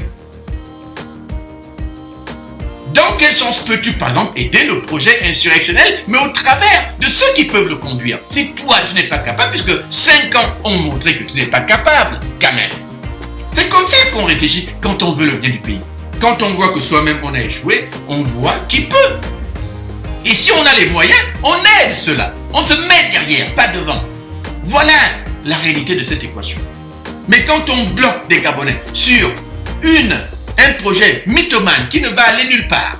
Dans quel sens peux-tu, par exemple, aider le projet insurrectionnel, mais au travers de ceux qui peuvent le conduire? Si toi, tu n'es pas capable, puisque 5 ans ont montré que tu n'es pas capable, quand même. C'est comme ça qu'on réfléchit quand on veut le bien du pays. Quand on voit que soi-même on a échoué, on voit qui peut. Et si on a les moyens, on aide cela. On se met derrière, pas devant. Voilà la réalité de cette équation. Mais quand on bloque des Gabonais sur un projet mythomane qui ne va aller nulle part,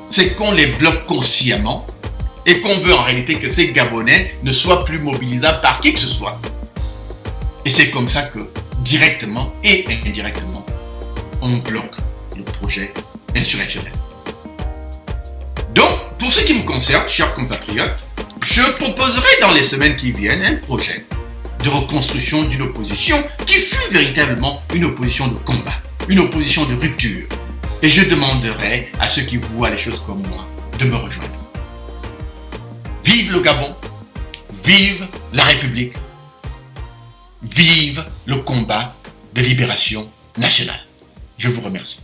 c'est qu'on les bloque consciemment et qu'on veut en réalité que ces Gabonais ne soient plus mobilisables par qui que ce soit. Et c'est comme ça que, directement et indirectement, on bloque le projet insurrectionnel. Donc, pour ce qui me concerne, chers compatriotes, je proposerai dans les semaines qui viennent un projet de reconstruction d'une opposition qui fut véritablement une opposition de combat, une opposition de rupture. Et je demanderai à ceux qui voient les choses comme moi de me rejoindre. Vive le Gabon, vive la République, vive le combat de libération nationale. Je vous remercie.